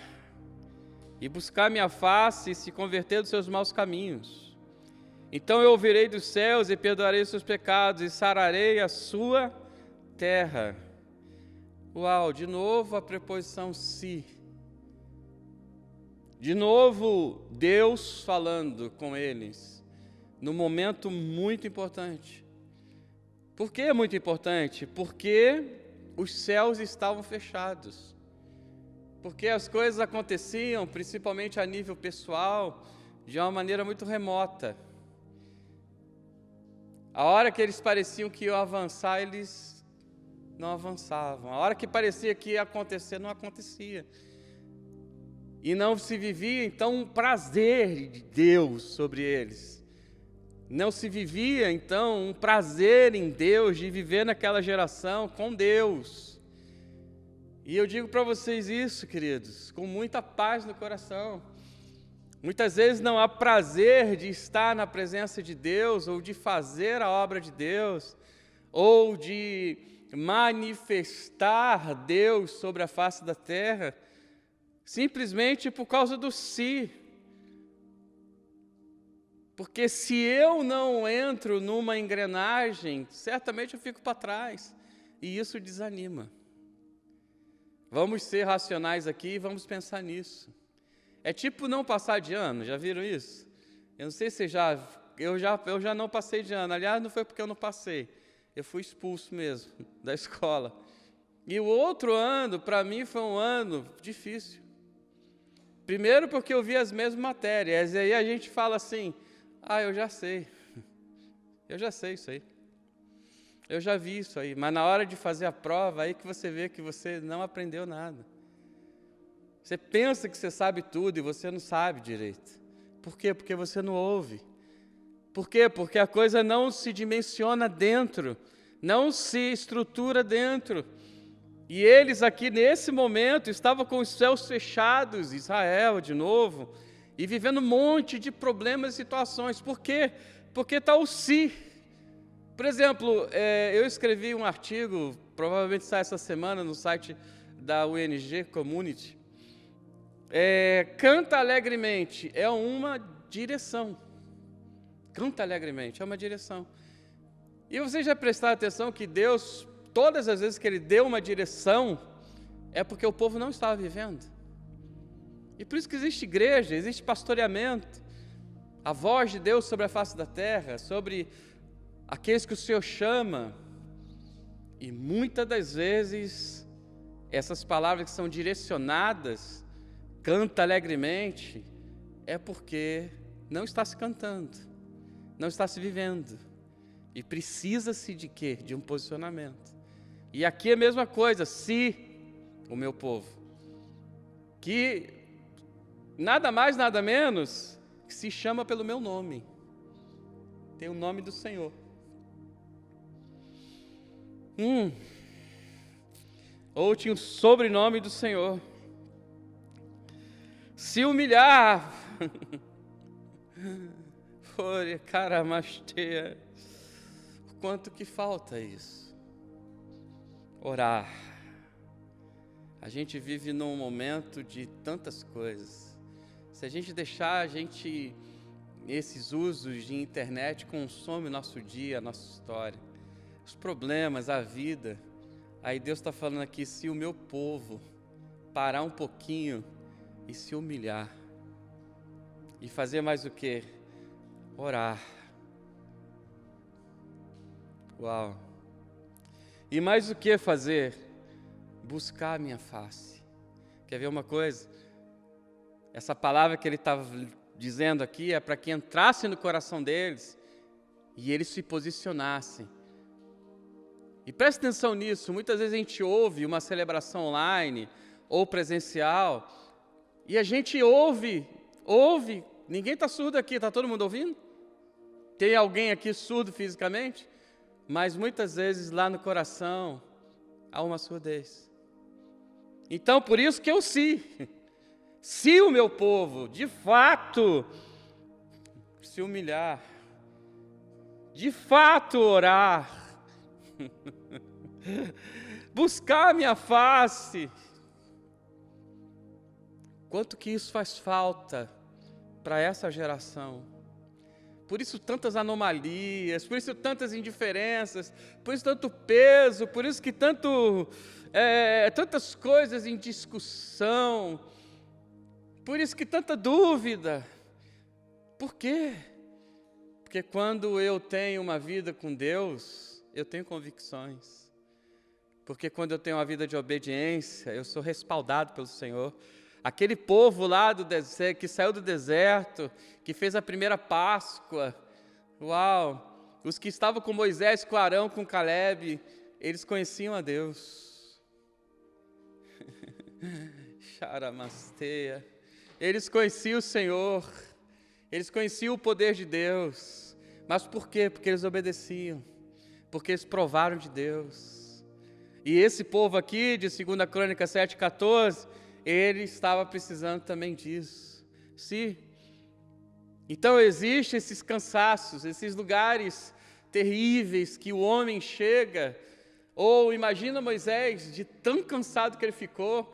e buscar minha face e se converter dos seus maus caminhos, então eu ouvirei dos céus e perdoarei os seus pecados e sararei a sua terra. Uau, de novo a preposição se. De novo Deus falando com eles, num momento muito importante. Por que é muito importante? Porque os céus estavam fechados. Porque as coisas aconteciam, principalmente a nível pessoal, de uma maneira muito remota. A hora que eles pareciam que iam avançar, eles não avançavam. A hora que parecia que ia acontecer, não acontecia. E não se vivia, então, um prazer de Deus sobre eles. Não se vivia, então, um prazer em Deus de viver naquela geração com Deus. E eu digo para vocês isso, queridos, com muita paz no coração. Muitas vezes não há prazer de estar na presença de Deus, ou de fazer a obra de Deus, ou de manifestar Deus sobre a face da terra, simplesmente por causa do si. Porque se eu não entro numa engrenagem, certamente eu fico para trás. E isso desanima. Vamos ser racionais aqui e vamos pensar nisso. É tipo não passar de ano, já viram isso? Eu não sei se eu já não passei de ano. Aliás, não foi porque eu não passei. Eu fui expulso mesmo da escola. E o outro ano, para mim, foi um ano difícil. Primeiro porque eu vi as mesmas matérias. E aí a gente fala assim, eu já sei isso aí, eu já vi isso aí, mas na hora de fazer a prova, aí que você vê que você não aprendeu nada. Você pensa que você sabe tudo e você não sabe direito. Por quê? Porque você não ouve. Por quê? Porque a coisa não se dimensiona dentro, não se estrutura dentro. E eles aqui nesse momento estavam com os céus fechados, Israel de novo, e vivendo um monte de problemas e situações. Por quê? Porque está o si. Por exemplo, eu escrevi um artigo, provavelmente sai essa semana no site da UNG Community. Canta alegremente é uma direção. Canta alegremente é uma direção. E vocês já prestaram atenção que Deus, todas as vezes que Ele deu uma direção, é porque o povo não estava vivendo. E por isso que existe igreja, existe pastoreamento, a voz de Deus sobre a face da terra, sobre aqueles que o Senhor chama. E muitas das vezes, essas palavras que são direcionadas, canta alegremente, é porque não está se cantando, não está se vivendo. E precisa-se de quê? De um posicionamento. E aqui é a mesma coisa, se o meu povo, que nada mais, nada menos, que se chama pelo meu nome. Tem o nome do Senhor. Ou tinha o sobrenome do Senhor. Se humilhar. Fore, caramasteia. Quanto que falta isso? Orar. A gente vive num momento de tantas coisas. Se a gente deixar esses usos de internet consome o nosso dia, a nossa história, os problemas, a vida. Aí Deus está falando aqui, se o meu povo parar um pouquinho e se humilhar e fazer mais o quê? Orar. Uau! E mais o que fazer? Buscar a minha face. Quer ver uma coisa? Essa palavra que ele estava dizendo aqui é para que entrasse no coração deles e eles se posicionassem. E preste atenção nisso, muitas vezes a gente ouve uma celebração online ou presencial e a gente ouve, ninguém está surdo aqui, está todo mundo ouvindo? Tem alguém aqui surdo fisicamente? Mas muitas vezes lá no coração há uma surdez. Então por isso que se o meu povo de fato se humilhar, de fato orar, buscar a minha face, quanto que isso faz falta para essa geração. Por isso tantas anomalias, por isso tantas indiferenças, por isso tanto peso, por isso que tantas coisas em discussão, por isso que tanta dúvida. Por quê? Porque quando eu tenho uma vida com Deus, eu tenho convicções. Porque quando eu tenho uma vida de obediência, eu sou respaldado pelo Senhor. Aquele povo lá do deserto, que saiu do deserto, que fez a primeira Páscoa, uau! Os que estavam com Moisés, com Arão, com Caleb, eles conheciam a Deus. Charamasteia. Eles conheciam o Senhor, eles conheciam o poder de Deus. Mas por quê? Porque eles obedeciam, porque eles provaram de Deus. E esse povo aqui, de 2 Crônicas 7,14, ele estava precisando também disso. Sim. Então existem esses cansaços, esses lugares terríveis que o homem chega. Ou imagina Moisés, de tão cansado que ele ficou,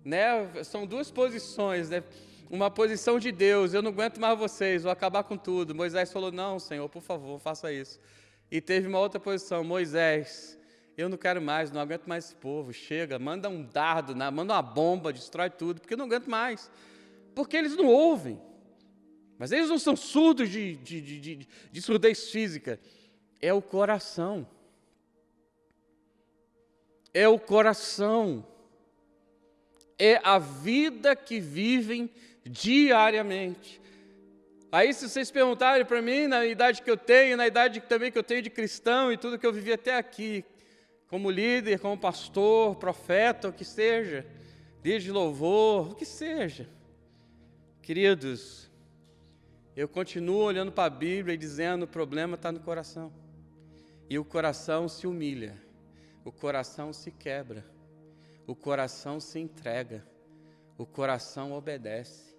né? São duas posições, né? Uma posição de Deus, eu não aguento mais vocês, vou acabar com tudo. Moisés falou, não, Senhor, por favor, faça isso. E teve uma outra posição, Moisés, eu não quero mais, não aguento mais esse povo, chega, manda um dardo, manda uma bomba, destrói tudo, porque eu não aguento mais. Porque eles não ouvem. Mas eles não são surdos de surdez física. É o coração. É o coração. É a vida que vivem diariamente. Aí se vocês perguntarem para mim, na idade que eu tenho, na idade também que eu tenho de cristão e tudo que eu vivi até aqui, como líder, como pastor, profeta, o que seja, líder de louvor, o que seja. Queridos, eu continuo olhando para a Bíblia e dizendo, o problema está no coração. E o coração se humilha, o coração se quebra, o coração se entrega, o coração obedece,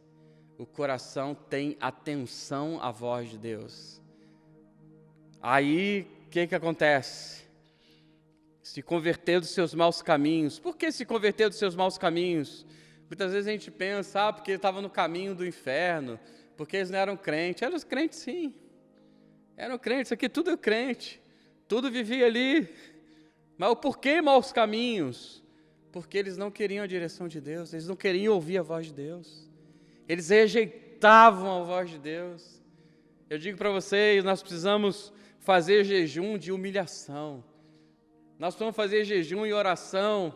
o coração tem atenção à voz de Deus. Aí, o que acontece? Se converter dos seus maus caminhos. Por que se converter dos seus maus caminhos? Muitas vezes a gente pensa, porque ele estava no caminho do inferno, porque eles não eram crentes. Eram crentes sim, eram crentes, isso aqui tudo é crente, tudo vivia ali. Mas o porquê maus caminhos? Porque eles não queriam a direção de Deus, eles não queriam ouvir a voz de Deus, eles rejeitavam a voz de Deus. Eu digo para vocês, nós precisamos fazer jejum de humilhação, nós precisamos fazer jejum e oração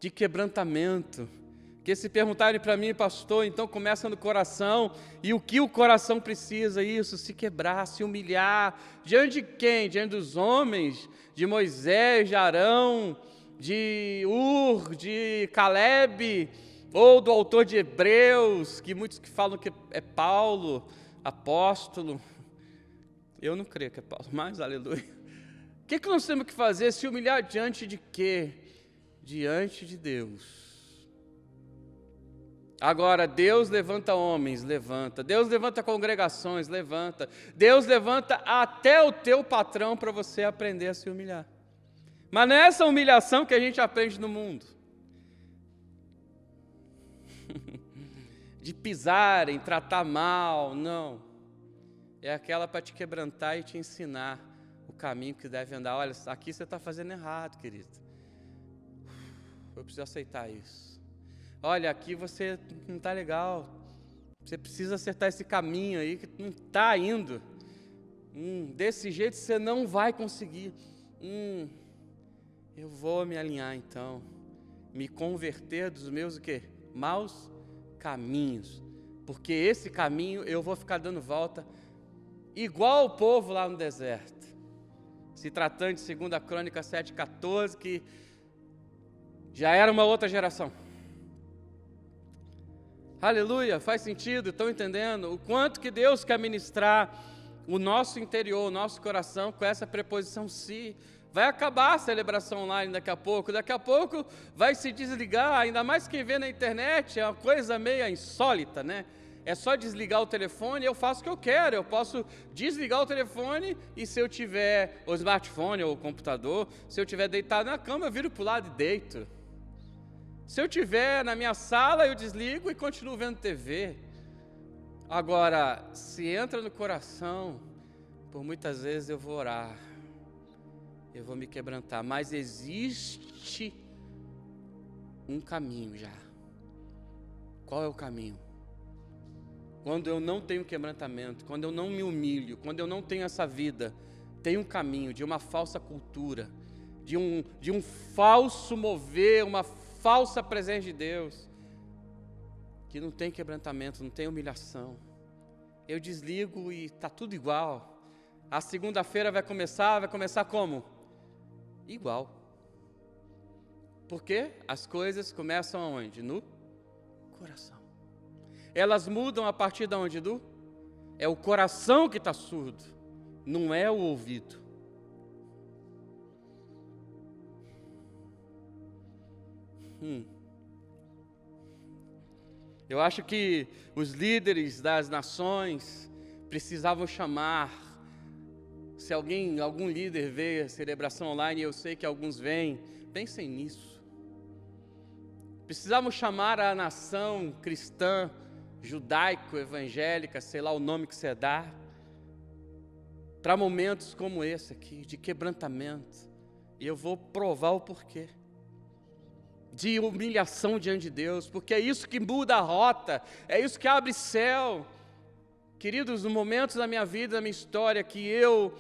de quebrantamento. Porque se perguntarem para mim, pastor, então começa no coração, e o que o coração precisa? Isso, se quebrar, se humilhar, diante de quem? Diante dos homens, de Moisés, de Arão, de Ur, de Caleb, ou do autor de Hebreus, que muitos que falam que é Paulo, apóstolo. Eu não creio que é Paulo, mas aleluia. O que nós temos que fazer? Se humilhar diante de quê? Diante de Deus. Agora, Deus levanta homens, levanta. Deus levanta congregações, levanta. Deus levanta até o teu patrão para você aprender a se humilhar. Mas não é essa humilhação que a gente aprende no mundo. De pisarem, tratar mal, não. É aquela para te quebrantar e te ensinar o caminho que deve andar. Olha, aqui você está fazendo errado, querido. Eu preciso aceitar isso. Olha, aqui você não está legal. Você precisa acertar esse caminho aí que não está indo. Desse jeito você não vai conseguir. Eu vou me alinhar então. Me converter dos meus o quê? Maus caminhos. Porque esse caminho eu vou ficar dando volta igual o povo lá no deserto. Se tratando de 2 Crônicas 7,14, que já era uma outra geração. Aleluia, faz sentido, estão entendendo? O quanto que Deus quer ministrar o nosso interior, o nosso coração com essa preposição se. Vai acabar a celebração online daqui a pouco vai se desligar, ainda mais quem vê na internet, é uma coisa meio insólita, né? É só desligar o telefone, eu faço o que eu quero, eu posso desligar o telefone e se eu tiver o smartphone ou o computador, se eu estiver deitado na cama, eu viro para o lado e deito. Se eu estiver na minha sala, eu desligo e continuo vendo TV. Agora, se entra no coração, por muitas vezes eu vou orar, eu vou me quebrantar, mas existe um caminho já. Qual é o caminho? Quando eu não tenho quebrantamento, quando eu não me humilho, quando eu não tenho essa vida, tem um caminho de uma falsa cultura, de um falso mover, uma falsa presença de Deus, que não tem quebrantamento, não tem humilhação. Eu desligo e está tudo igual. A segunda-feira vai começar como? Igual. Porque as coisas começam aonde? No coração. Elas mudam a partir de onde? É o coração que está surdo, não é o ouvido. Eu acho que os líderes das nações precisavam chamar, se algum líder vê a celebração online, eu sei que alguns vêm, pensem nisso. Precisavam chamar a nação cristã, judaico, evangélica, sei lá o nome que você dá, para momentos como esse aqui, de quebrantamento. E eu vou provar o porquê. De humilhação diante de Deus, porque é isso que muda a rota, é isso que abre céu. Queridos, no momentos da minha vida, da minha história, que eu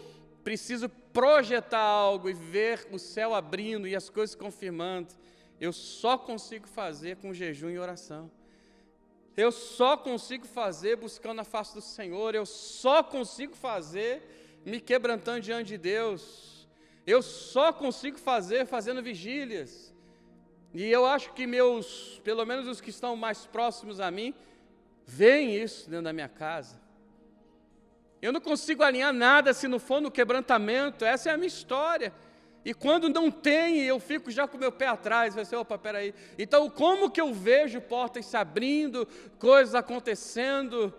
preciso projetar algo e ver o céu abrindo e as coisas confirmando, eu só consigo fazer com jejum e oração. Eu só consigo fazer buscando a face do Senhor, eu só consigo fazer me quebrantando diante de Deus, eu só consigo fazer fazendo vigílias. E eu acho que pelo menos os que estão mais próximos a mim, veem isso dentro da minha casa. Eu não consigo alinhar nada se não for no quebrantamento, essa é a minha história. E quando não tem, eu fico já com o meu pé atrás, vai ser, opa, peraí. Então, como que eu vejo portas se abrindo, coisas acontecendo?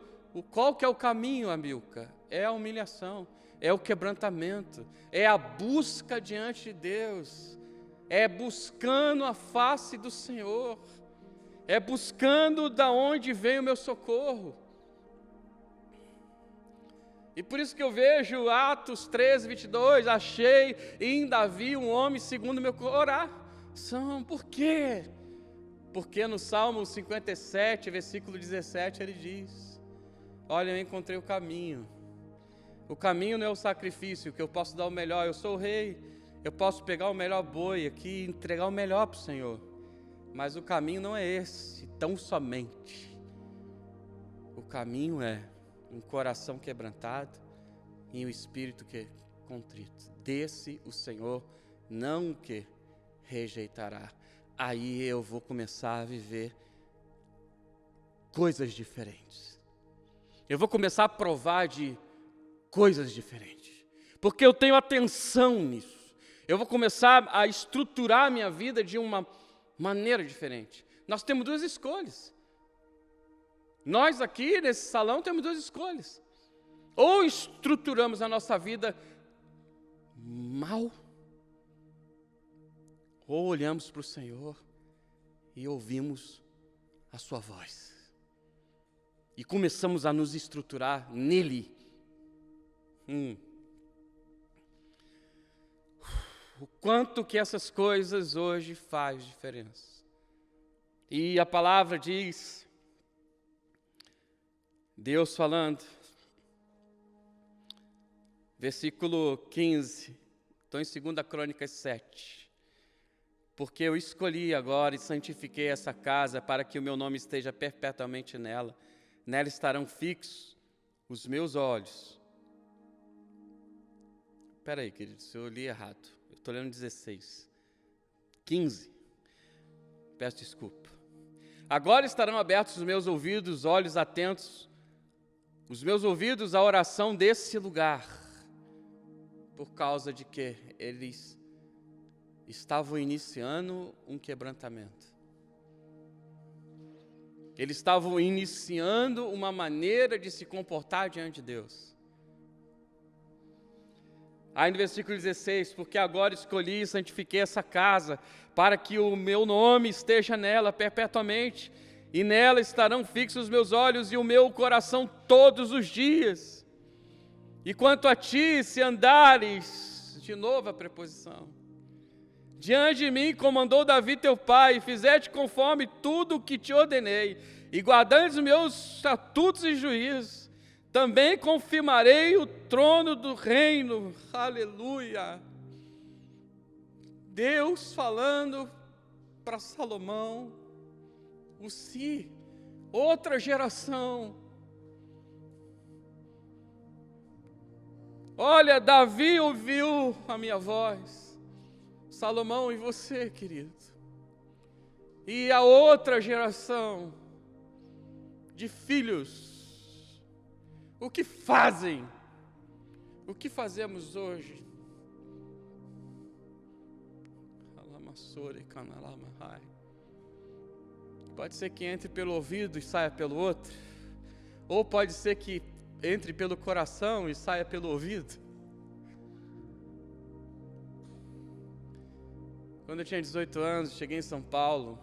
Qual que é o caminho, Amilca? É a humilhação, é o quebrantamento, é a busca diante de Deus. É buscando a face do Senhor, é buscando da onde vem o meu socorro. E por isso que eu vejo Atos 13, 22, achei em Davi um homem segundo o meu coração. Por quê? Porque no Salmo 57, versículo 17, ele diz: olha, eu encontrei o caminho. O caminho não é o sacrifício, que eu posso dar o melhor, eu sou o rei. Eu posso pegar o melhor boi aqui e entregar o melhor para o Senhor. Mas o caminho não é esse, tão somente. O caminho é um coração quebrantado e um espírito contrito. Desse o Senhor não rejeitará. Aí eu vou começar a viver coisas diferentes. Eu vou começar a provar de coisas diferentes. Porque eu tenho atenção nisso. Eu vou começar a estruturar a minha vida de uma maneira diferente. Nós temos duas escolhas. Nós aqui nesse salão temos duas escolhas. Ou estruturamos a nossa vida mal, ou olhamos para o Senhor e ouvimos a sua voz. E começamos a nos estruturar nele. O quanto que essas coisas hoje faz diferença. E a palavra diz, Deus falando, versículo 15, estou em 2 Crônicas 7. Porque eu escolhi agora e santifiquei essa casa para que o meu nome esteja perpetuamente nela. Nela estarão fixos os meus olhos. Espera aí, queridos, eu li errado. Eu estou lendo 16. 15. Peço desculpa. Agora estarão abertos os meus ouvidos, olhos atentos, os meus ouvidos à oração desse lugar, por causa de que eles estavam iniciando um quebrantamento. Eles estavam iniciando uma maneira de se comportar diante de Deus. Aí no versículo 16, porque agora escolhi e santifiquei essa casa, para que o meu nome esteja nela perpetuamente, e nela estarão fixos os meus olhos e o meu coração todos os dias. E quanto a ti, se andares, de novo a preposição, diante de mim, como andou Davi teu pai, e fizeste conforme tudo o que te ordenei, e guardares os meus estatutos e juízos, também confirmarei o trono do reino. Aleluia! Deus falando para Salomão, o si, outra geração. Olha, Davi ouviu a minha voz, Salomão e você, querido. E a outra geração de filhos, o que fazem? O que fazemos hoje? Pode ser que entre pelo ouvido e saia pelo outro, ou pode ser que entre pelo coração e saia pelo ouvido. Quando eu tinha 18 anos, cheguei em São Paulo.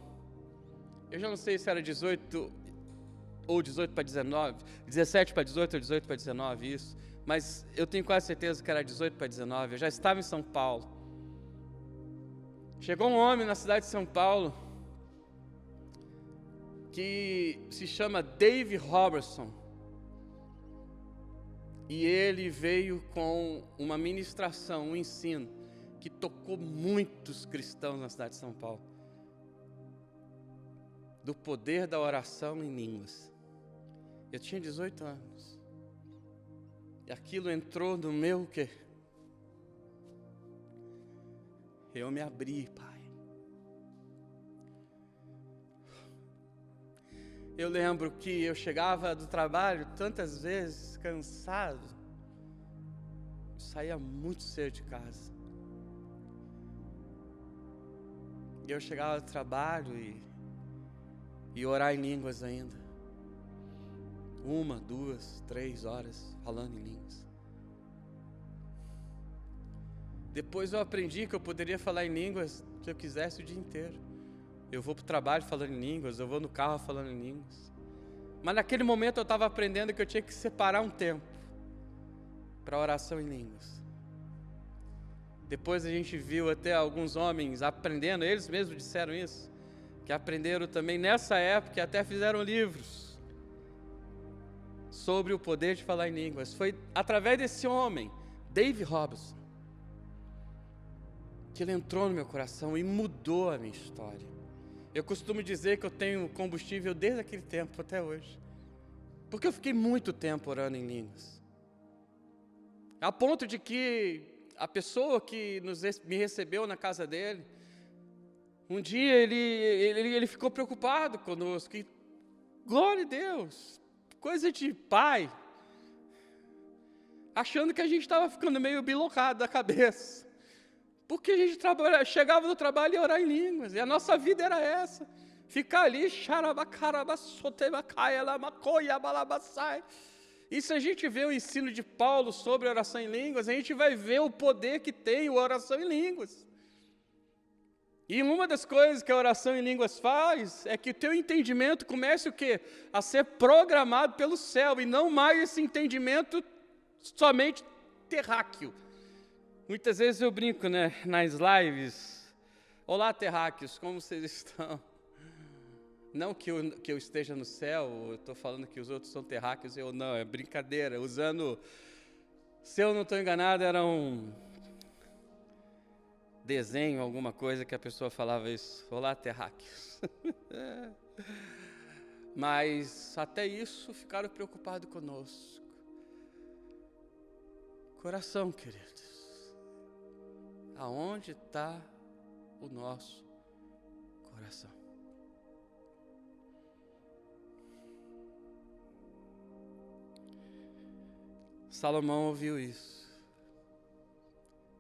Eu já não sei se era 18 ou 18 para 19, 17 para 18 ou 18 para 19, isso. Mas eu tenho quase certeza que era 18 para 19, eu já estava em São Paulo. Chegou um homem na cidade de São Paulo, que se chama Dave Robertson. E ele veio com uma ministração, um ensino, que tocou muitos cristãos na cidade de São Paulo. Do poder da oração em línguas. Eu tinha 18 anos. E aquilo entrou no meu quê? Eu me abri, Pai. Eu lembro que eu chegava do trabalho tantas vezes, cansado. Eu saía muito cedo de casa. E eu chegava do trabalho e orar em línguas ainda. 1, 2, 3 horas falando em línguas. Depois eu aprendi que eu poderia falar em línguas que eu quisesse o dia inteiro. Eu vou para o trabalho falando em línguas, eu vou no carro falando em línguas. Mas naquele momento eu estava aprendendo que eu tinha que separar um tempo para oração em línguas. Depois a gente viu até alguns homens aprendendo, eles mesmos disseram isso, que aprenderam também nessa época e até fizeram livros sobre o poder de falar em línguas. Foi através desse homem, Dave Robertson, que ele entrou no meu coração e mudou a minha história. Eu costumo dizer que eu tenho combustível desde aquele tempo até hoje, porque eu fiquei muito tempo orando em línguas, a ponto de que a pessoa que me recebeu na casa dele, um dia ele ficou preocupado conosco, Glória a Deus. Coisa de pai. Achando que a gente estava ficando meio bilocado da cabeça. Porque a gente chegava no trabalho e orar em línguas. E a nossa vida era essa. Ficar ali, e se a gente vê o ensino de Paulo sobre oração em línguas, a gente vai ver o poder que tem a oração em línguas. E uma das coisas que a oração em línguas faz é que o teu entendimento comece o quê? A ser programado pelo céu, e não mais esse entendimento somente terráqueo. Muitas vezes eu brinco, né, nas lives. Olá, terráqueos, como vocês estão? Não que eu esteja no céu, eu estou falando que os outros são terráqueos, eu não, é brincadeira. Usando, se eu não estou enganado, era um desenho, alguma coisa que a pessoa falava isso. Olá, terráqueos. Mas até isso ficaram preocupados conosco. Coração, queridos. Aonde está o nosso coração? Salomão ouviu isso.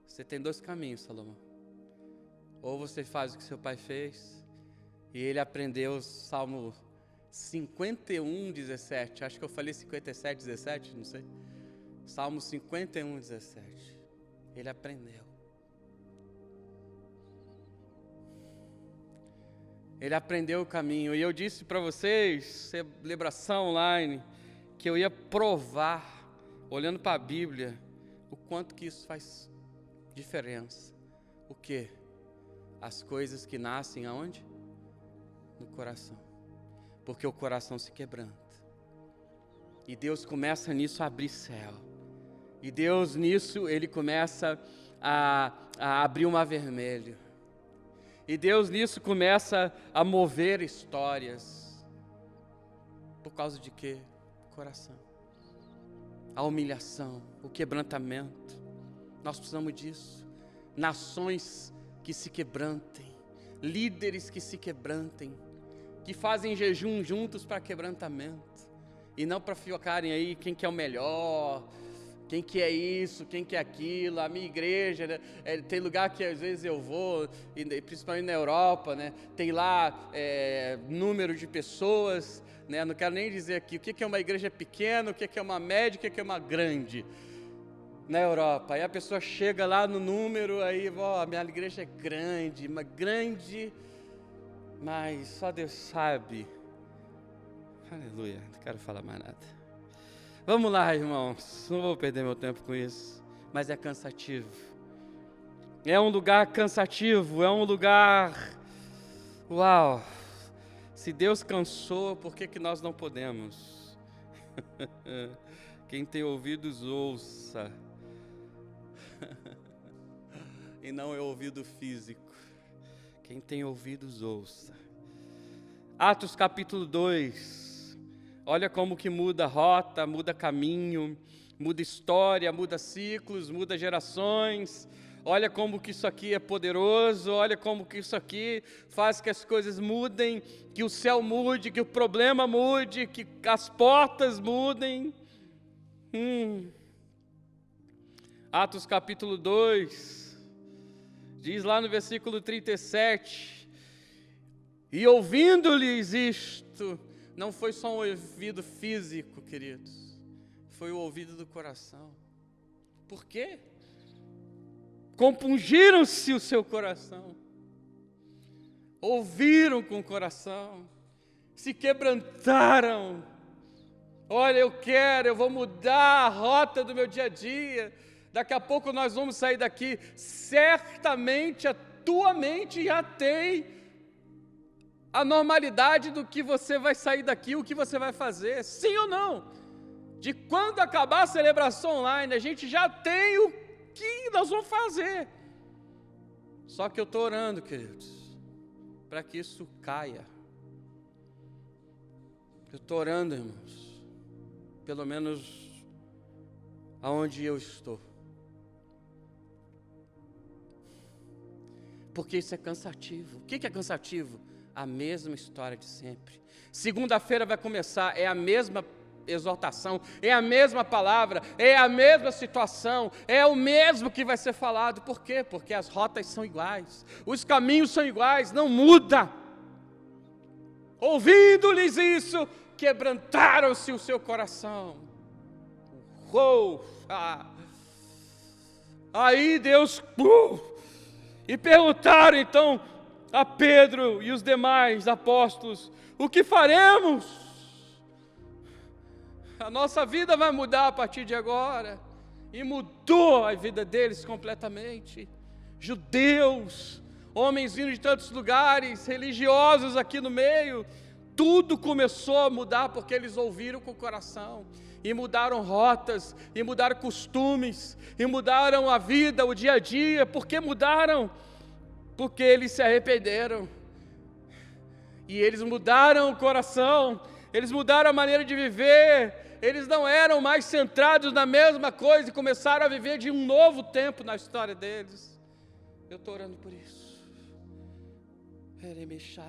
Você tem dois caminhos, Salomão. Ou você faz o que seu pai fez, e ele aprendeu o Salmo 51, 17. Acho que eu falei 57, 17, não sei. Salmo 51, 17. Ele aprendeu. Ele aprendeu o caminho. E eu disse para vocês, celebração online, que eu ia provar, olhando para a Bíblia, o quanto que isso faz diferença. O quê? As coisas que nascem aonde? No coração. Porque o coração se quebranta. E Deus começa nisso a abrir céu. E Deus nisso, Ele começa a abrir o mar vermelho. E Deus nisso começa a mover histórias. Por causa de quê? Coração. A humilhação, o quebrantamento. Nós precisamos disso. Nações que se quebrantem. Líderes que se quebrantem. Que fazem jejum juntos para quebrantamento. E não para ficarem aí quem que é o melhor, quem que é isso, quem que é aquilo. A minha igreja, né, tem lugar que às vezes eu vou, principalmente na Europa, né, tem lá número de pessoas, né, não quero nem dizer aqui o que é uma igreja pequena, o que é uma média, o que é uma grande. Na Europa, aí a pessoa chega lá no número, aí, a minha igreja é grande, mas só Deus sabe. Aleluia, não quero falar mais nada. Vamos lá, irmãos, não vou perder meu tempo com isso, mas é cansativo. É um lugar cansativo, é um lugar... Uau! Se Deus cansou, por que nós não podemos? Quem tem ouvidos, ouça. E não é ouvido físico. Quem tem ouvidos, ouça. Atos capítulo 2. Olha como que muda rota, muda caminho, muda história, muda ciclos, muda gerações. Olha como que isso aqui é poderoso, olha como que isso aqui faz que as coisas mudem, que o céu mude, que o problema mude, que as portas mudem. Atos capítulo 2, diz lá no versículo 37, e ouvindo-lhes isto, não foi só um ouvido físico, queridos, foi o ouvido do coração. Por quê? Compungiram-se o seu coração, ouviram com o coração, se quebrantaram. Olha, eu vou mudar a rota do meu dia a dia. Daqui a pouco nós vamos sair daqui. Certamente a tua mente já tem a normalidade do que você vai sair daqui, o que você vai fazer, sim ou não? De quando acabar a celebração online, a gente já tem o que nós vamos fazer. Só que eu estou orando, queridos, para que isso caia. Eu estou orando, irmãos, pelo menos aonde eu estou. Porque isso é cansativo. O que é cansativo? a mesma história de sempre. Segunda-feira vai começar, é a mesma exortação, é a mesma palavra, é a mesma situação, é o mesmo que vai ser falado. Por quê? Porque as rotas são iguais, os caminhos são iguais, não muda. Ouvindo-lhes isso, quebrantaram-se o seu coração. Aí Deus... E perguntaram então a Pedro e os demais apóstolos: o que faremos? A nossa vida vai mudar a partir de agora. E mudou a vida deles completamente. Judeus, homens vindo de tantos lugares, religiosos aqui no meio, tudo começou a mudar porque eles ouviram com o coração. E mudaram rotas, e mudaram costumes, e mudaram a vida, o dia a dia. Por que mudaram? Porque eles se arrependeram. E eles mudaram o coração, eles mudaram a maneira de viver. Eles não eram mais centrados na mesma coisa e começaram a viver de um novo tempo na história deles. Eu estou orando por isso.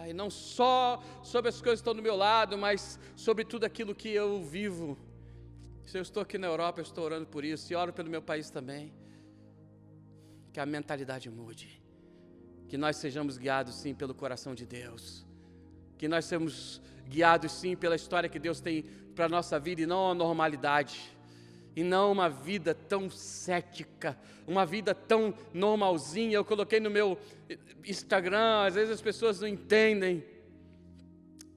E não só sobre as coisas que estão do meu lado, mas sobre tudo aquilo que eu vivo. Se eu estou aqui na Europa, eu estou orando por isso, e oro pelo meu país também. Que a mentalidade mude, que nós sejamos guiados sim pelo coração de Deus, que nós sejamos guiados sim pela história que Deus tem para a nossa vida, e não a normalidade, e não uma vida tão cética, uma vida tão normalzinha. Eu coloquei no meu Instagram, às vezes as pessoas não entendem,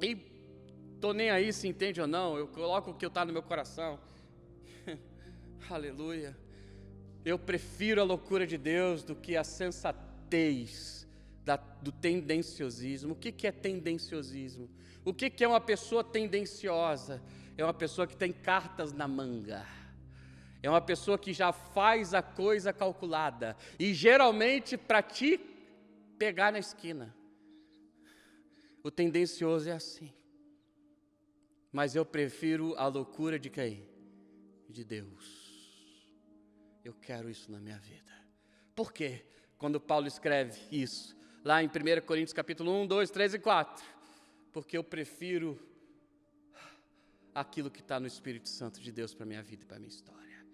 e estou nem aí se entende ou não, eu coloco o que está no meu coração. Aleluia. Eu prefiro a loucura de Deus do que a sensatez do tendenciosismo. O que é tendenciosismo? O que é uma pessoa tendenciosa? É uma pessoa que tem cartas na manga. É uma pessoa que já faz a coisa calculada. E geralmente para te pegar na esquina. O tendencioso é assim. Mas eu prefiro a loucura de quem? De Deus. Eu quero isso na minha vida. Por quê? Quando Paulo escreve isso, lá em 1 Coríntios capítulo 1, 2, 3 e 4. Porque eu prefiro aquilo que está no Espírito Santo de Deus para a minha vida e para a minha história.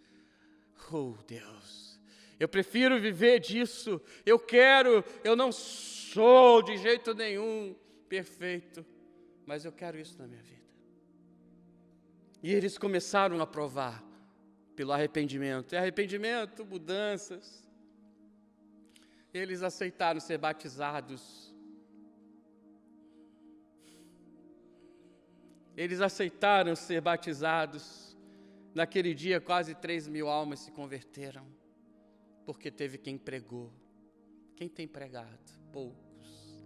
Oh, Deus. Eu prefiro viver disso. Eu não sou de jeito nenhum perfeito, mas eu quero isso na minha vida. E eles começaram a provar pelo arrependimento. E arrependimento, mudanças. Eles aceitaram ser batizados. Eles aceitaram ser batizados. Naquele dia, quase 3.000 almas se converteram. Porque teve quem pregou. Quem tem pregado? Poucos.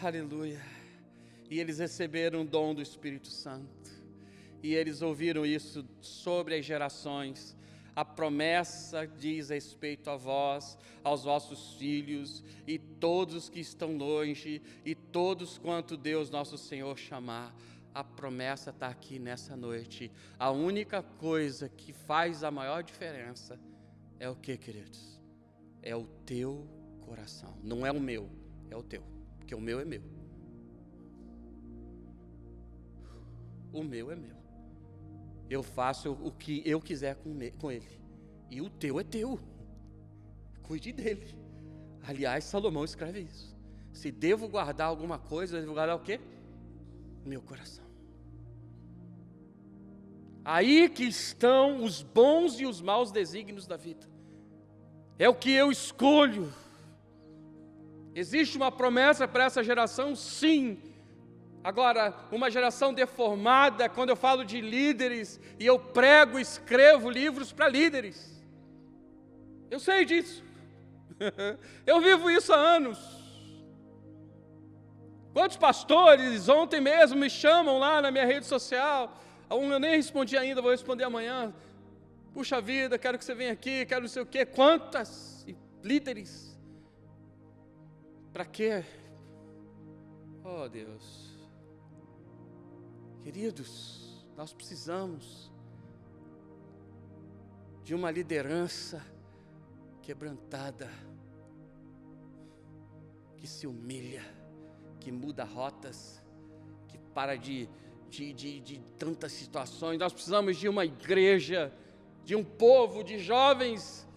Aleluia. E eles receberam o dom do Espírito Santo. E eles ouviram isso sobre as gerações. A promessa diz respeito a vós, aos vossos filhos, e todos os que estão longe, e todos quanto Deus nosso Senhor chamar. A promessa está aqui nessa noite. A única coisa que faz a maior diferença é o que, queridos? É o teu coração. Não é o meu, é o teu. Porque o meu é meu. O meu é meu. Eu faço o que eu quiser com ele. E o teu é teu. Cuide dele. Aliás, Salomão escreve isso. Se devo guardar alguma coisa, eu devo guardar o quê? Meu coração. Aí que estão os bons e os maus desígnios da vida. É o que eu escolho. Existe uma promessa para essa geração? Sim. Agora, uma geração deformada, quando eu falo de líderes, e eu prego, escrevo livros para líderes. Eu sei disso. Eu vivo isso há anos. Quantos pastores, ontem mesmo, me chamam lá na minha rede social, eu nem respondi ainda, vou responder amanhã. Puxa vida, quero que você venha aqui, quero não sei o quê. Quantas líderes? Para quê? Oh, Deus. Queridos, nós precisamos de uma liderança quebrantada. que se humilha, que muda rotas, que para de tantas situações. Nós precisamos de uma igreja, de um povo, de jovens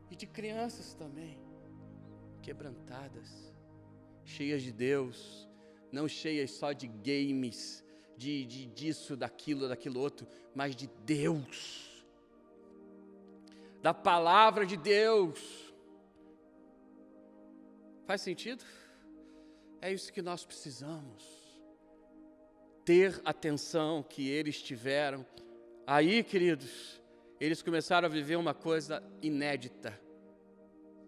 e de crianças também, quebrantadas, cheias de Deus, não cheias só de games, disso, daquilo outro, mas de Deus, da palavra de Deus. Faz sentido? É isso que nós precisamos, ter a atenção que eles tiveram. Aí, queridos, eles começaram a viver uma coisa inédita.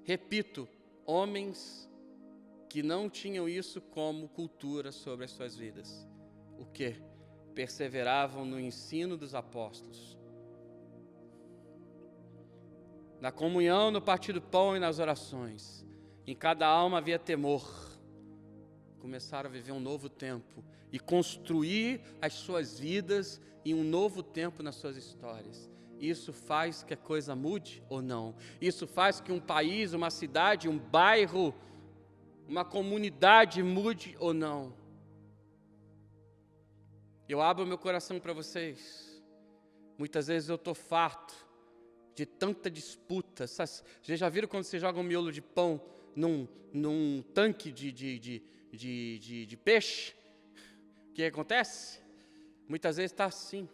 Repito, homens que não tinham isso como cultura sobre as suas vidas. O quê? Perseveravam no ensino dos apóstolos, na comunhão, no partir do pão e nas orações. Em cada alma havia temor. Começaram a viver um novo tempo e construir as suas vidas em um novo tempo nas suas histórias. Isso faz que a coisa mude ou não? Isso faz que um país, uma cidade, um bairro, uma comunidade mude ou não? Eu abro meu coração para vocês. Muitas vezes eu estou farto de tanta disputa. Vocês já viram quando você joga um miolo de pão num tanque de peixe? O que acontece? Muitas vezes está assim.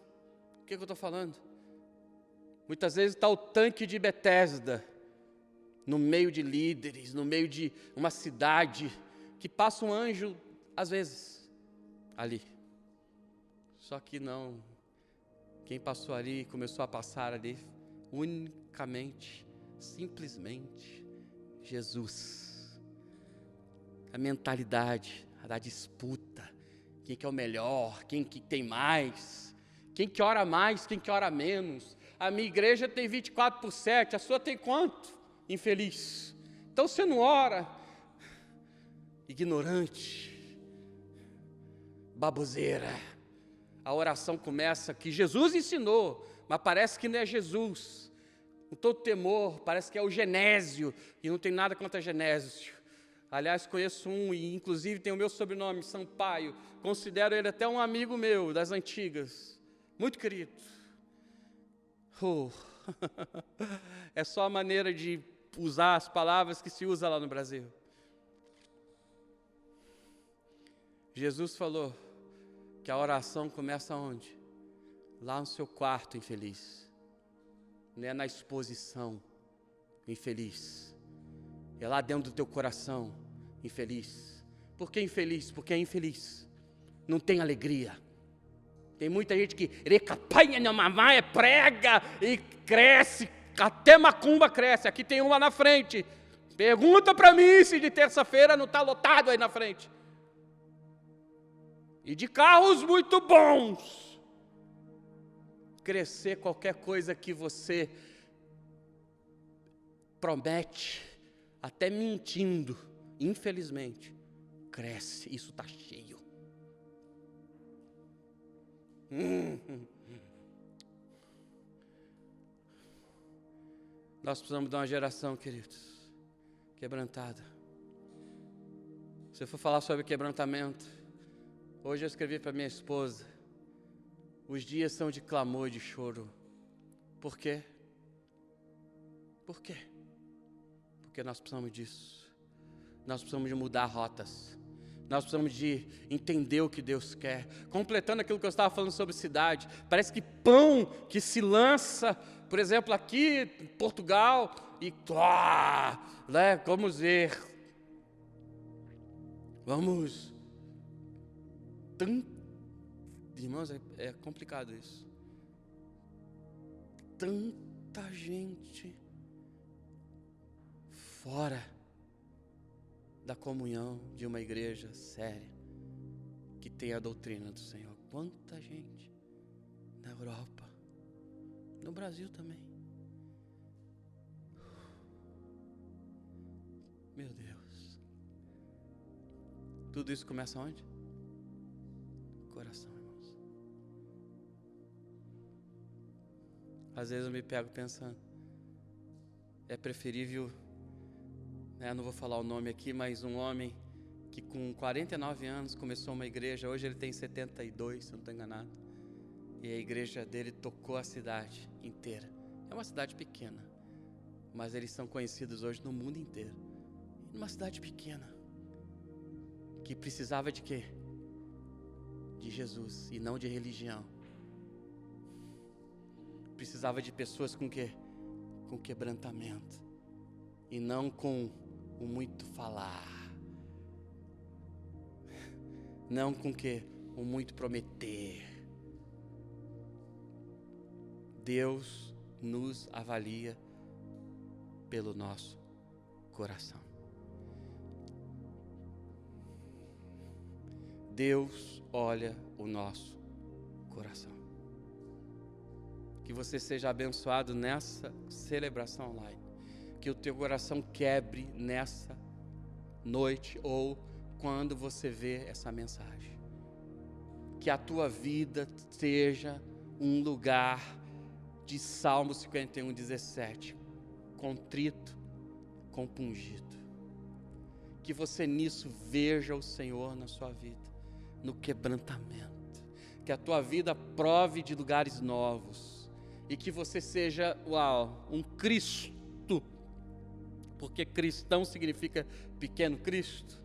O que eu estou falando? Muitas vezes está o tanque de Betesda, no meio de líderes, no meio de uma cidade, que passa um anjo, às vezes, ali. Só que não. Quem passou ali, começou a passar ali, unicamente, simplesmente, Jesus. A mentalidade da disputa, quem que é o melhor, quem que tem mais, quem que ora mais, quem que ora menos. A minha igreja tem 24/7, a sua tem quanto? Infeliz. Então você não ora. Ignorante, baboseira. A oração começa que Jesus ensinou, mas parece que não é Jesus. Com todo temor, parece que é o Genésio, e não tem nada contra Genésio. Aliás, conheço um, e inclusive tem o meu sobrenome, Sampaio. Considero ele até um amigo meu, das antigas. Muito querido. É só a maneira de usar as palavras que se usa lá no Brasil. Jesus falou que a oração começa onde? Lá no seu quarto, infeliz. Não é na exposição, infeliz. É lá dentro do teu coração, infeliz. Por que infeliz? Porque é infeliz. Não tem alegria. Tem muita gente que recapanha na mamãe, prega e cresce, até macumba cresce. Aqui tem uma na frente. Pergunta para mim se de terça-feira não está lotado aí na frente. E de carros muito bons. Crescer qualquer coisa que você promete, até mentindo, infelizmente, cresce. Isso está cheio. Nós precisamos de uma geração, queridos, quebrantada. Se eu for falar sobre quebrantamento, hoje eu escrevi para minha esposa: os dias são de clamor e de choro. Por quê? Por quê? Porque nós precisamos disso. Nós precisamos de mudar rotas. Nós precisamos de entender o que Deus quer. Completando aquilo que eu estava falando sobre cidade. Parece que pão que se lança, por exemplo, aqui em Portugal, e né, vamos ver. Vamos. Irmãos, é complicado isso. Tanta gente fora da comunhão de uma igreja séria, que tem a doutrina do Senhor. Quanta gente na Europa, no Brasil também. Meu Deus. Tudo isso começa onde? Coração, irmãos. Às vezes eu me pego pensando, é preferível Eu não vou falar o nome aqui, mas um homem que com 49 anos começou uma igreja, hoje ele tem 72, se eu não estou enganado. E a igreja dele tocou a cidade inteira. É uma cidade pequena, mas eles são conhecidos hoje no mundo inteiro. Numa cidade pequena, que precisava de quê? De Jesus e não de religião. Precisava de pessoas com quê? Com quebrantamento e não com o muito falar. Não com quê? O muito prometer. Deus nos avalia pelo nosso coração. Deus olha o nosso coração. Que você seja abençoado nessa celebração online. Que o teu coração quebre nessa noite ou quando você vê essa mensagem. Que a tua vida seja um lugar de Salmo 51, 17. Contrito, compungido. Que você nisso veja o Senhor na sua vida. No quebrantamento. Que a tua vida prove de lugares novos. E que você seja, um Cristo. Porque cristão significa pequeno Cristo.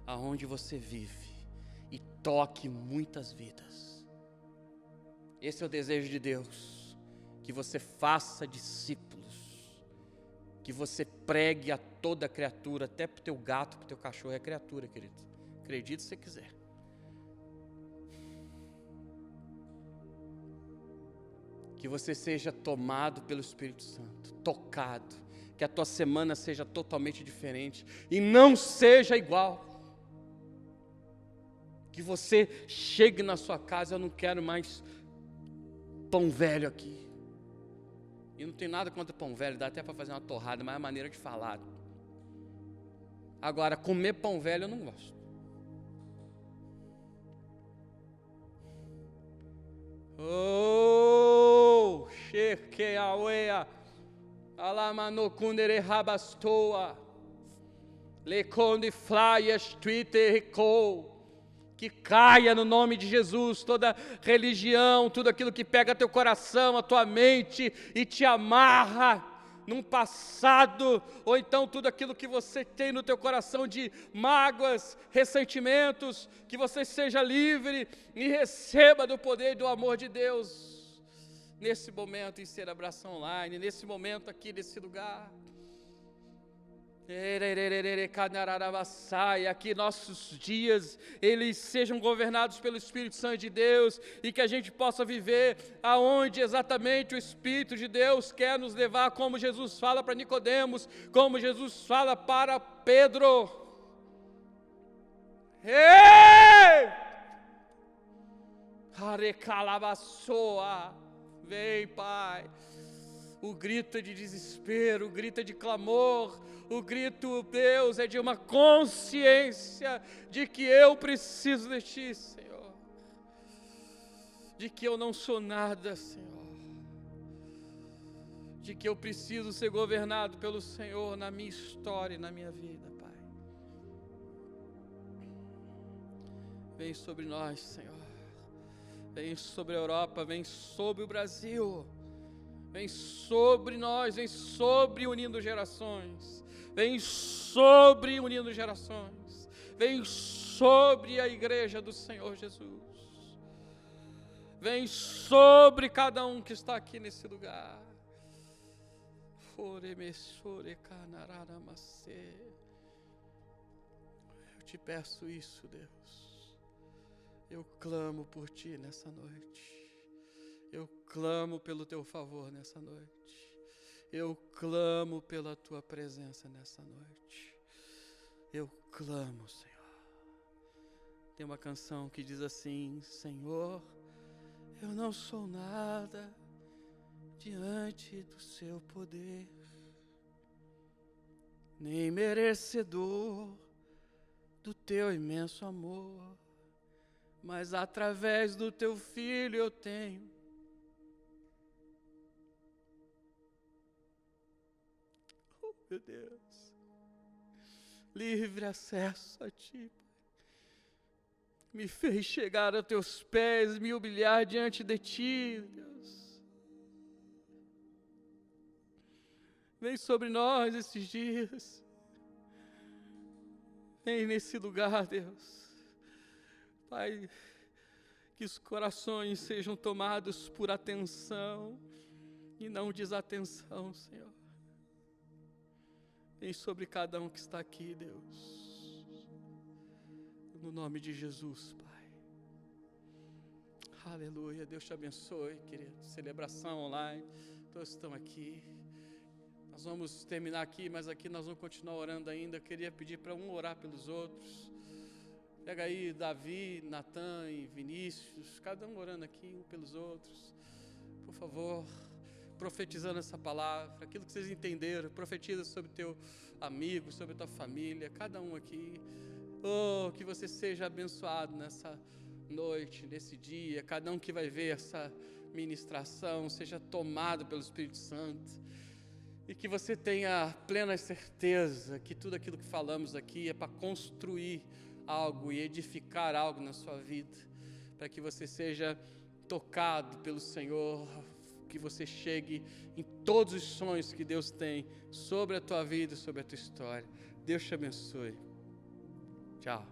Aonde você vive e toque muitas vidas. Esse é o desejo de Deus. Que você faça discípulos. Que você pregue a toda criatura, até para o teu gato, para o teu cachorro. É criatura, querido. Acredite se você quiser. Que você seja tomado pelo Espírito Santo, tocado. Que a tua semana seja totalmente diferente e não seja igual. Que você chegue na sua casa, eu não quero mais pão velho aqui. E não tem nada contra pão velho, dá até para fazer uma torrada, mas é a maneira de falar. Agora, comer pão velho eu não gosto. Oh, Sheque Awea, Alamano Kundere Rabastoa, Leconde Flyas Twitter Recall. Que caia no nome de Jesus toda religião, tudo aquilo que pega teu coração, a tua mente e te amarra num passado, ou então tudo aquilo que você tem no teu coração de mágoas, ressentimentos, que você seja livre e receba do poder e do amor de Deus, nesse momento em celebração online, nesse momento aqui, nesse lugar. Que nossos dias eles sejam governados pelo Espírito Santo de Deus e que a gente possa viver aonde exatamente o Espírito de Deus quer nos levar, como Jesus fala para Nicodemos, como Jesus fala para Pedro. Vem, Pai. O grito é de desespero, o grito é de clamor, o grito, Deus, é de uma consciência de que eu preciso de Ti, Senhor. De que eu não sou nada, Senhor. De que eu preciso ser governado pelo Senhor na minha história e na minha vida, Pai. Vem sobre nós, Senhor. Vem sobre a Europa, vem sobre o Brasil. Vem sobre nós, vem sobre Unindo Gerações. Vem sobre Unindo Gerações. Vem sobre a igreja do Senhor Jesus. Vem sobre cada um que está aqui nesse lugar. Eu te peço isso, Deus. Eu clamo por Ti nessa noite. Eu clamo pelo Teu favor nessa noite. Eu clamo pela Tua presença nessa noite. Eu clamo, Senhor. Tem uma canção que diz assim: Senhor, eu não sou nada diante do Seu poder, nem merecedor do Teu imenso amor, mas através do Teu Filho eu tenho meu Deus, livre acesso a Ti. Me fez chegar a Teus pés, me humilhar diante de Ti, Deus. Vem sobre nós esses dias. Vem nesse lugar, Deus. Pai, que os corações sejam tomados por atenção e não desatenção, Senhor. Vem sobre cada um que está aqui, Deus. No nome de Jesus, Pai. Aleluia. Deus te abençoe, querido. Celebração online. Todos estão aqui. Nós vamos terminar aqui, mas aqui nós vamos continuar orando ainda. Eu queria pedir para um orar pelos outros. Pega aí Davi, Natan e Vinícius, cada um orando aqui um pelos outros. Por favor, profetizando essa palavra, aquilo que vocês entenderam, profetiza sobre teu amigo, sobre tua família, cada um aqui. Oh, que você seja abençoado nessa noite, nesse dia, cada um que vai ver essa ministração, seja tomado pelo Espírito Santo. E que você tenha plena certeza que tudo aquilo que falamos aqui é para construir algo e edificar algo na sua vida, para que você seja tocado pelo Senhor, que você chegue em todos os sonhos que Deus tem sobre a tua vida, sobre a tua história. Deus te abençoe. Tchau.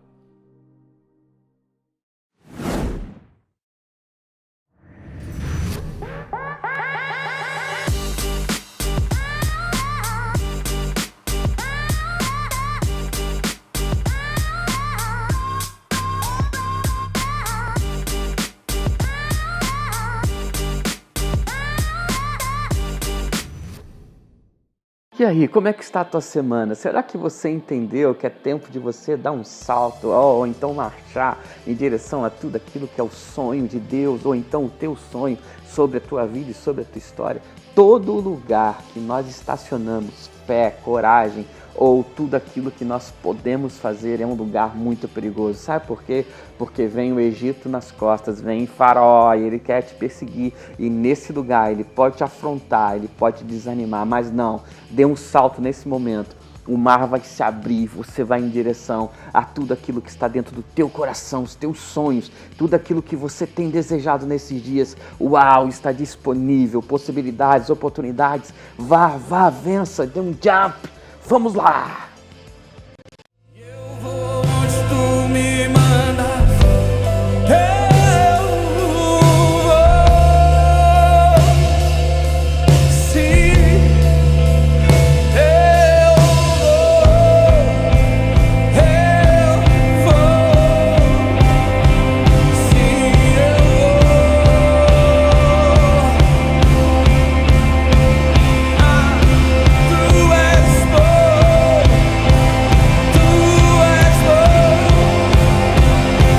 E aí, como é que está a tua semana? Será que você entendeu que é tempo de você dar um salto, ou então marchar em direção a tudo aquilo que é o sonho de Deus, ou então o teu sonho sobre a tua vida e sobre a tua história? Todo lugar que nós estacionamos fé, coragem, ou tudo aquilo que nós podemos fazer é um lugar muito perigoso. Sabe por quê? Porque vem o Egito nas costas, vem Faraó e ele quer te perseguir. E nesse lugar ele pode te afrontar, ele pode te desanimar, mas não, dê um salto nesse momento. O mar vai se abrir, você vai em direção a tudo aquilo que está dentro do teu coração, os teus sonhos, tudo aquilo que você tem desejado nesses dias. Uau, está disponível, possibilidades, oportunidades. Vá, vença, dê um jump. Vamos lá! Eu vou onde tu me mandas. Eu vou. Sim, eu vou. Sim, eu vou. Tu és bom. Tu és bom.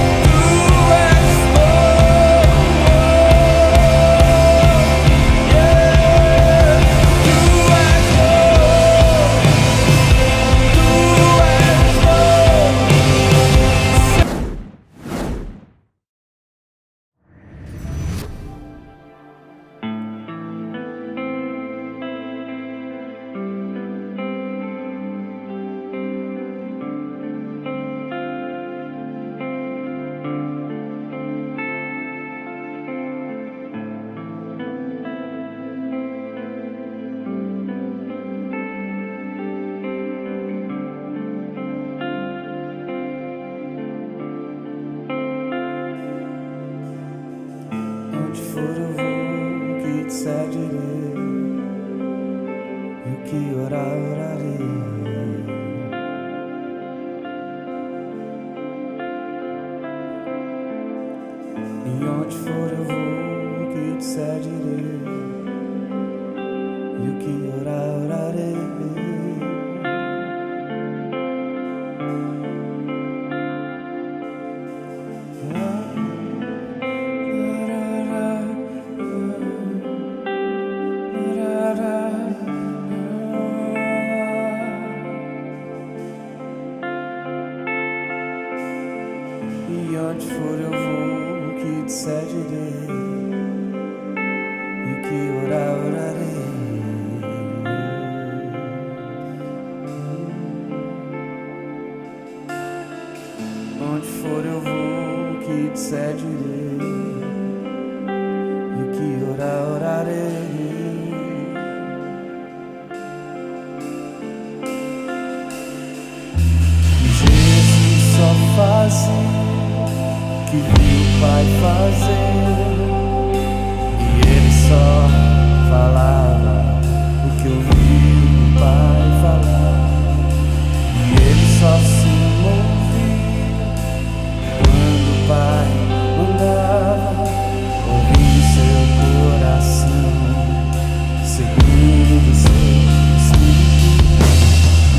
Tu és bom. Yeah. Tu és bom. Tu és bom. Onde for eu vou, que te seguirei, e o que orar, orarei. E onde for eu vou, que te seguirei, e o que orar, orarei. E onde for eu vou, que te seguirei, e que orar, orarei. onde for eu vou, que disser direi, e o que orar, orarei. Jesus só fazia o que viu o Pai fazer, e ele só falava o que ouviu o Pai falar, e ele só se movia quando o Pai mandava, ouvindo seu coração, seguindo seu espírito.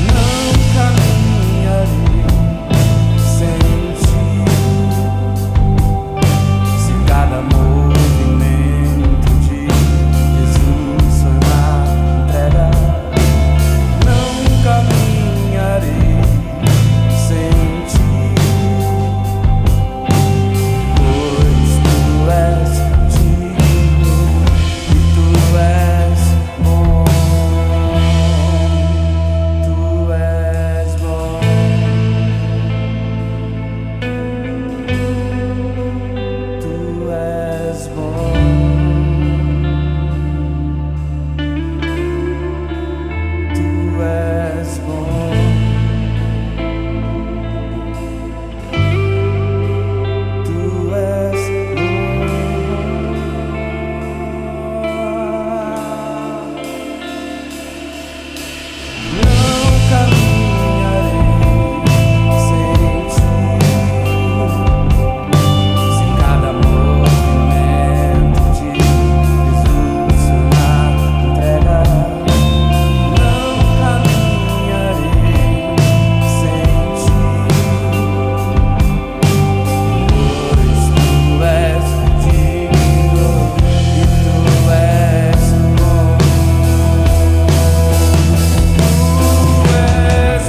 Não caminharei sem ti, se cada movimento de Jesus foi uma entrega. Não caminharei sem ti, pois tu és digno e tu és bom, tu és bom, tu és bom, tu és bom, tu és bom. Não caminharei sem ti, se cada movimento de Jesus foi uma entrega. Não caminharei sem ti, pois tu és digno e tu és bom, tu és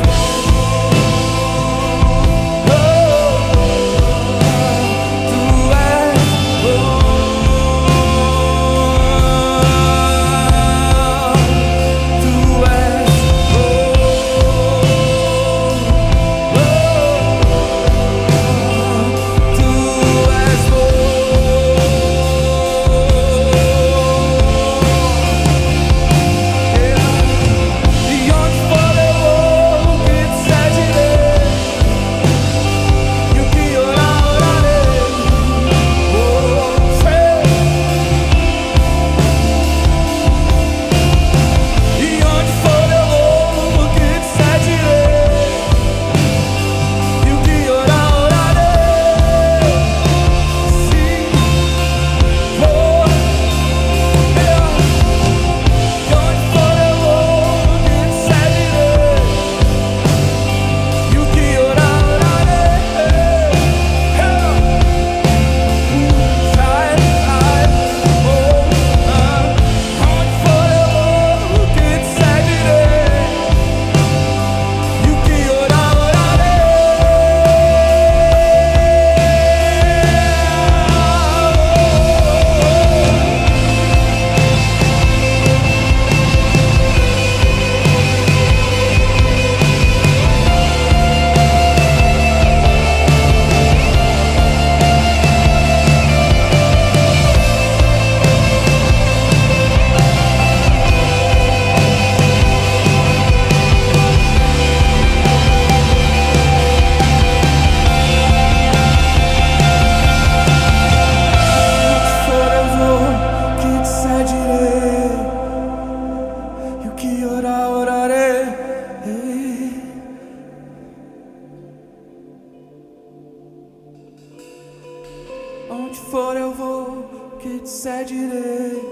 onde for eu vou, que disser direi,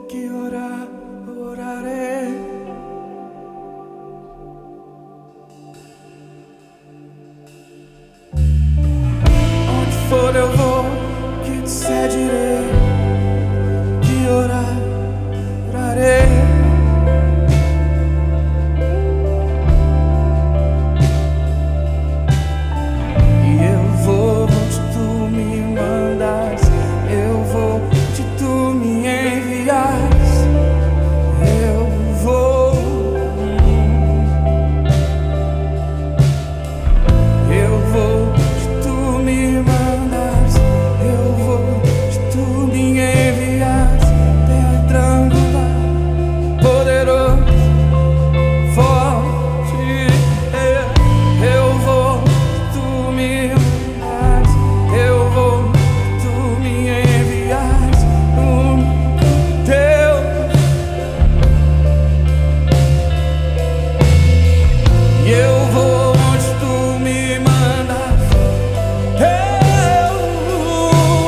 que orar, orarei. Onde for eu vou, que disser direi, que orar, orarei. Eu vou onde tu me envias, eu e eu vou onde tu me mandas. Eu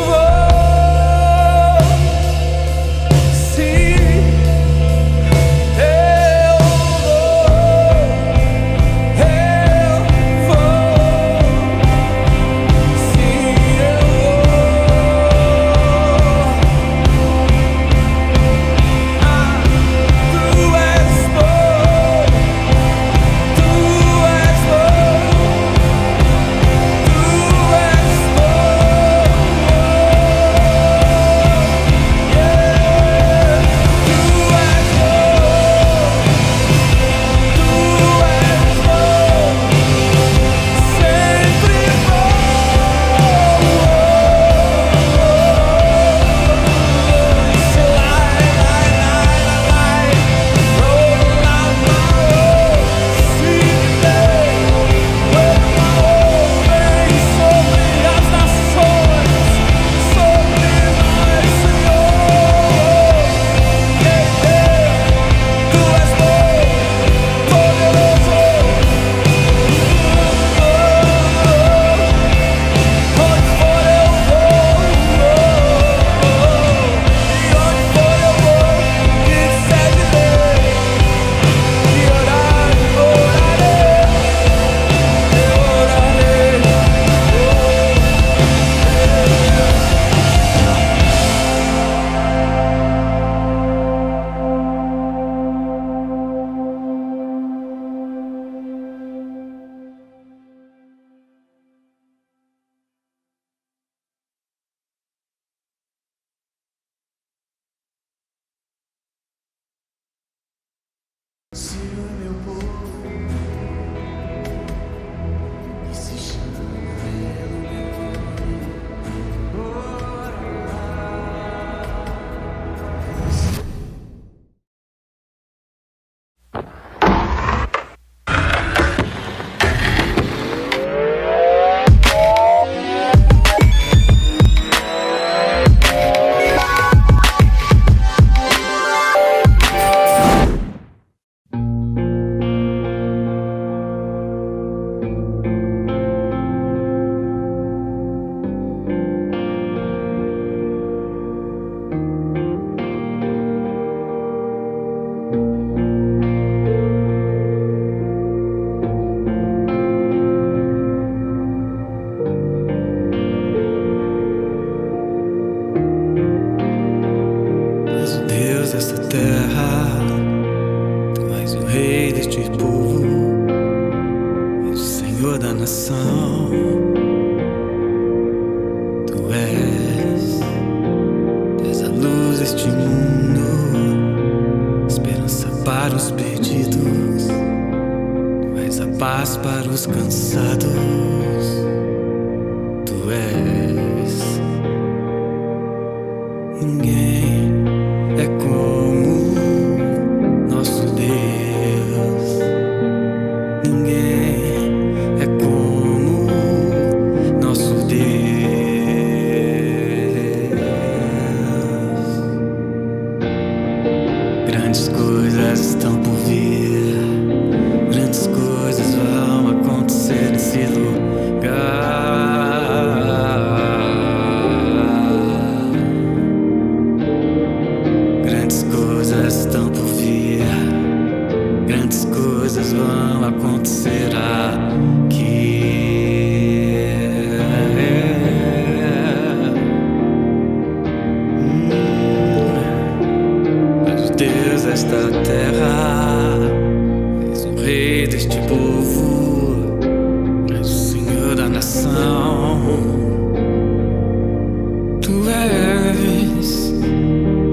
vou, sim, eu vou, sim, eu tu és bom, tu és bom, tu és bom, yeah. Tu és bom, sempre se o meu povo que se chama pelo meu nome és o Deus desta terra, tu és o rei deste povo, és o Senhor da nação. Tu és a luz deste mundo, esperança para os perdidos, tu és a paz para os cansados. Tu és, ninguém é como nosso Deus. Ninguém é como nosso Deus. Grandes coisas estão por vir, grandes coisas vão acontecer nesse lugar. Grandes coisas estão por vir, grandes coisas vão acontecer aqui. És o Deus desta terra, és o rei deste povo, és o Senhor da nação. Tu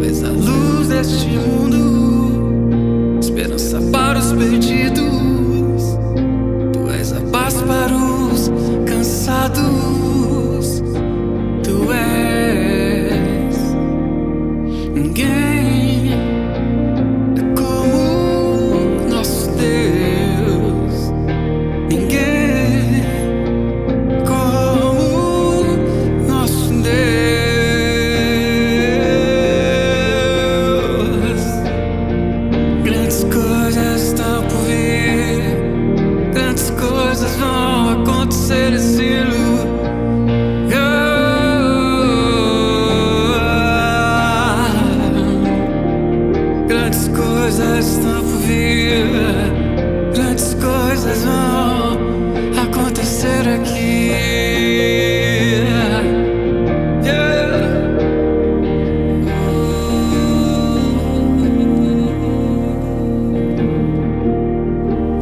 és a luz deste mundo, esperança para os perdidos. Tu és a paz para os cansados. Tu és, ninguém é como nosso Deus. Ninguém como nosso Deus. Grandes coisas estão por vir. acontecer nesse lugar. Grandes coisas estão por vir, grandes coisas vão acontecer aqui.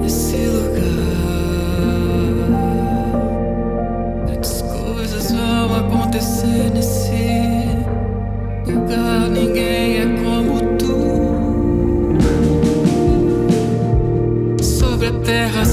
Esse lugar, grandes coisas vão acontecer nesse lugar. Ninguém é como tu. Sobre a terra.